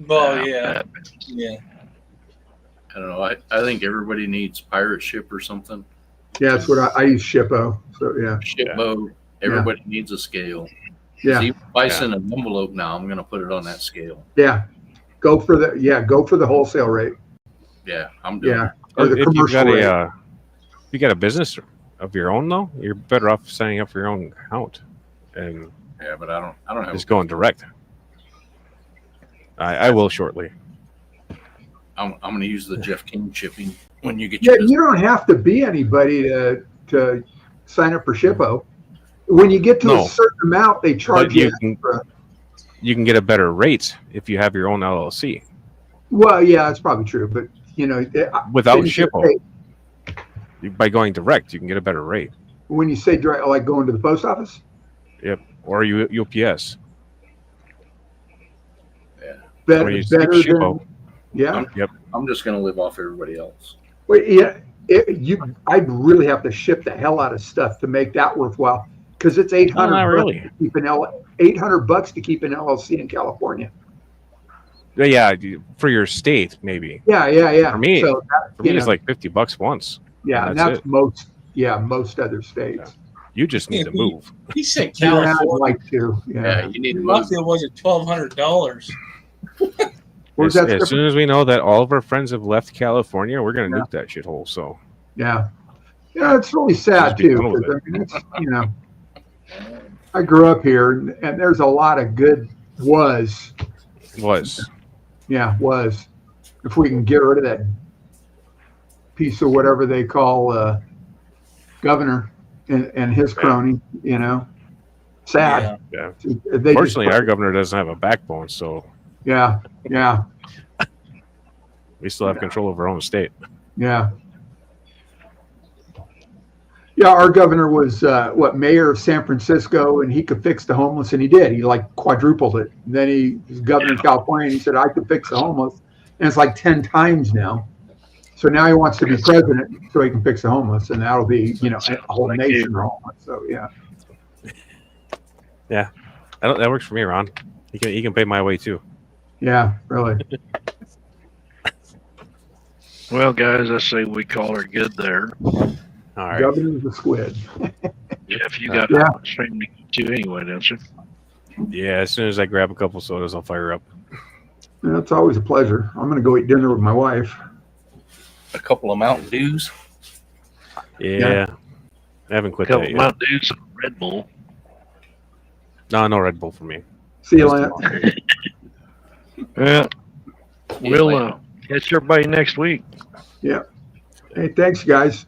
Oh yeah. I don't know. I think everybody needs pirate ship or something. Yeah, that's what I use Shippo. So yeah. Ship boat. Everybody needs a scale. Yeah. See, if I send an envelope now, I'm going to put it on that scale. Yeah. Go for the wholesale rate. Yeah, I'm doing Yeah. it. Or the If you've commercial got rate. if you got a business of your own though, you're better off signing up for your own account and Yeah, but I don't have. just going direct. I will shortly. I'm going to use the Jeff King shipping when you get Yeah, your business. you don't have to be anybody to sign up for Shippo. When you get to No. a certain amount, they charge But you. you can get a better rate if you have your own LLC Well, yeah, that's probably true, but you know, without then you Shippo. pay- By going direct, you can get a better rate. when you say direct, like going to the post office. Or UPS. Or Better, you better take than Shippo. Yeah. I'm just going to live off everybody else. Well, yeah. I'd really have to ship the hell out of stuff to make that worthwhile because it's $800 not really. to keep an $800 to keep an LLC in California. Yeah, for your state maybe. Yeah. For me, so it's like $50 once. Yeah, and that's most other states. Yeah. You just need to move. He said Yeah, I'd California. like to. Yeah, you need to move. Roughly was it $1,200? As soon as we know that all of our friends have left California, we're going to nuke that shithole. So yeah, it's really sad Just be too. done with 'Cause, I mean, it's, I grew up here, and there's a lot of good was. If we can get rid of that piece of whatever they call governor and his crony, sad. yeah. They Fortunately, our governor doesn't have a backbone, so yeah. we still have control over our own state. Yeah, our governor was mayor of San Francisco, and he could fix the homeless, and he did. He like quadrupled it. And then he was governor of California, and he said, I could fix the homeless. And it's like 10 times now. So now he wants to be president so he can fix the homeless, and that'll be, a whole nation homeless. So, yeah. Yeah, that works for me, Ron. He can pay my way, too. Yeah, really. Well, guys, I say we call her good there. All right. Governor's a squid. Jeff, you got stream to get to anyway, don't you? Yeah, as soon as I grab a couple sodas, I'll fire up. Yeah, it's always a pleasure. I'm going to go eat dinner with my wife. A couple of Mountain Dews. Yeah. I haven't quit that Couple yet. Mountain Dew, some Red Bull. No Red Bull for me. See you, Lance. Yeah. We'll catch everybody next week. Yeah. Hey, thanks, guys.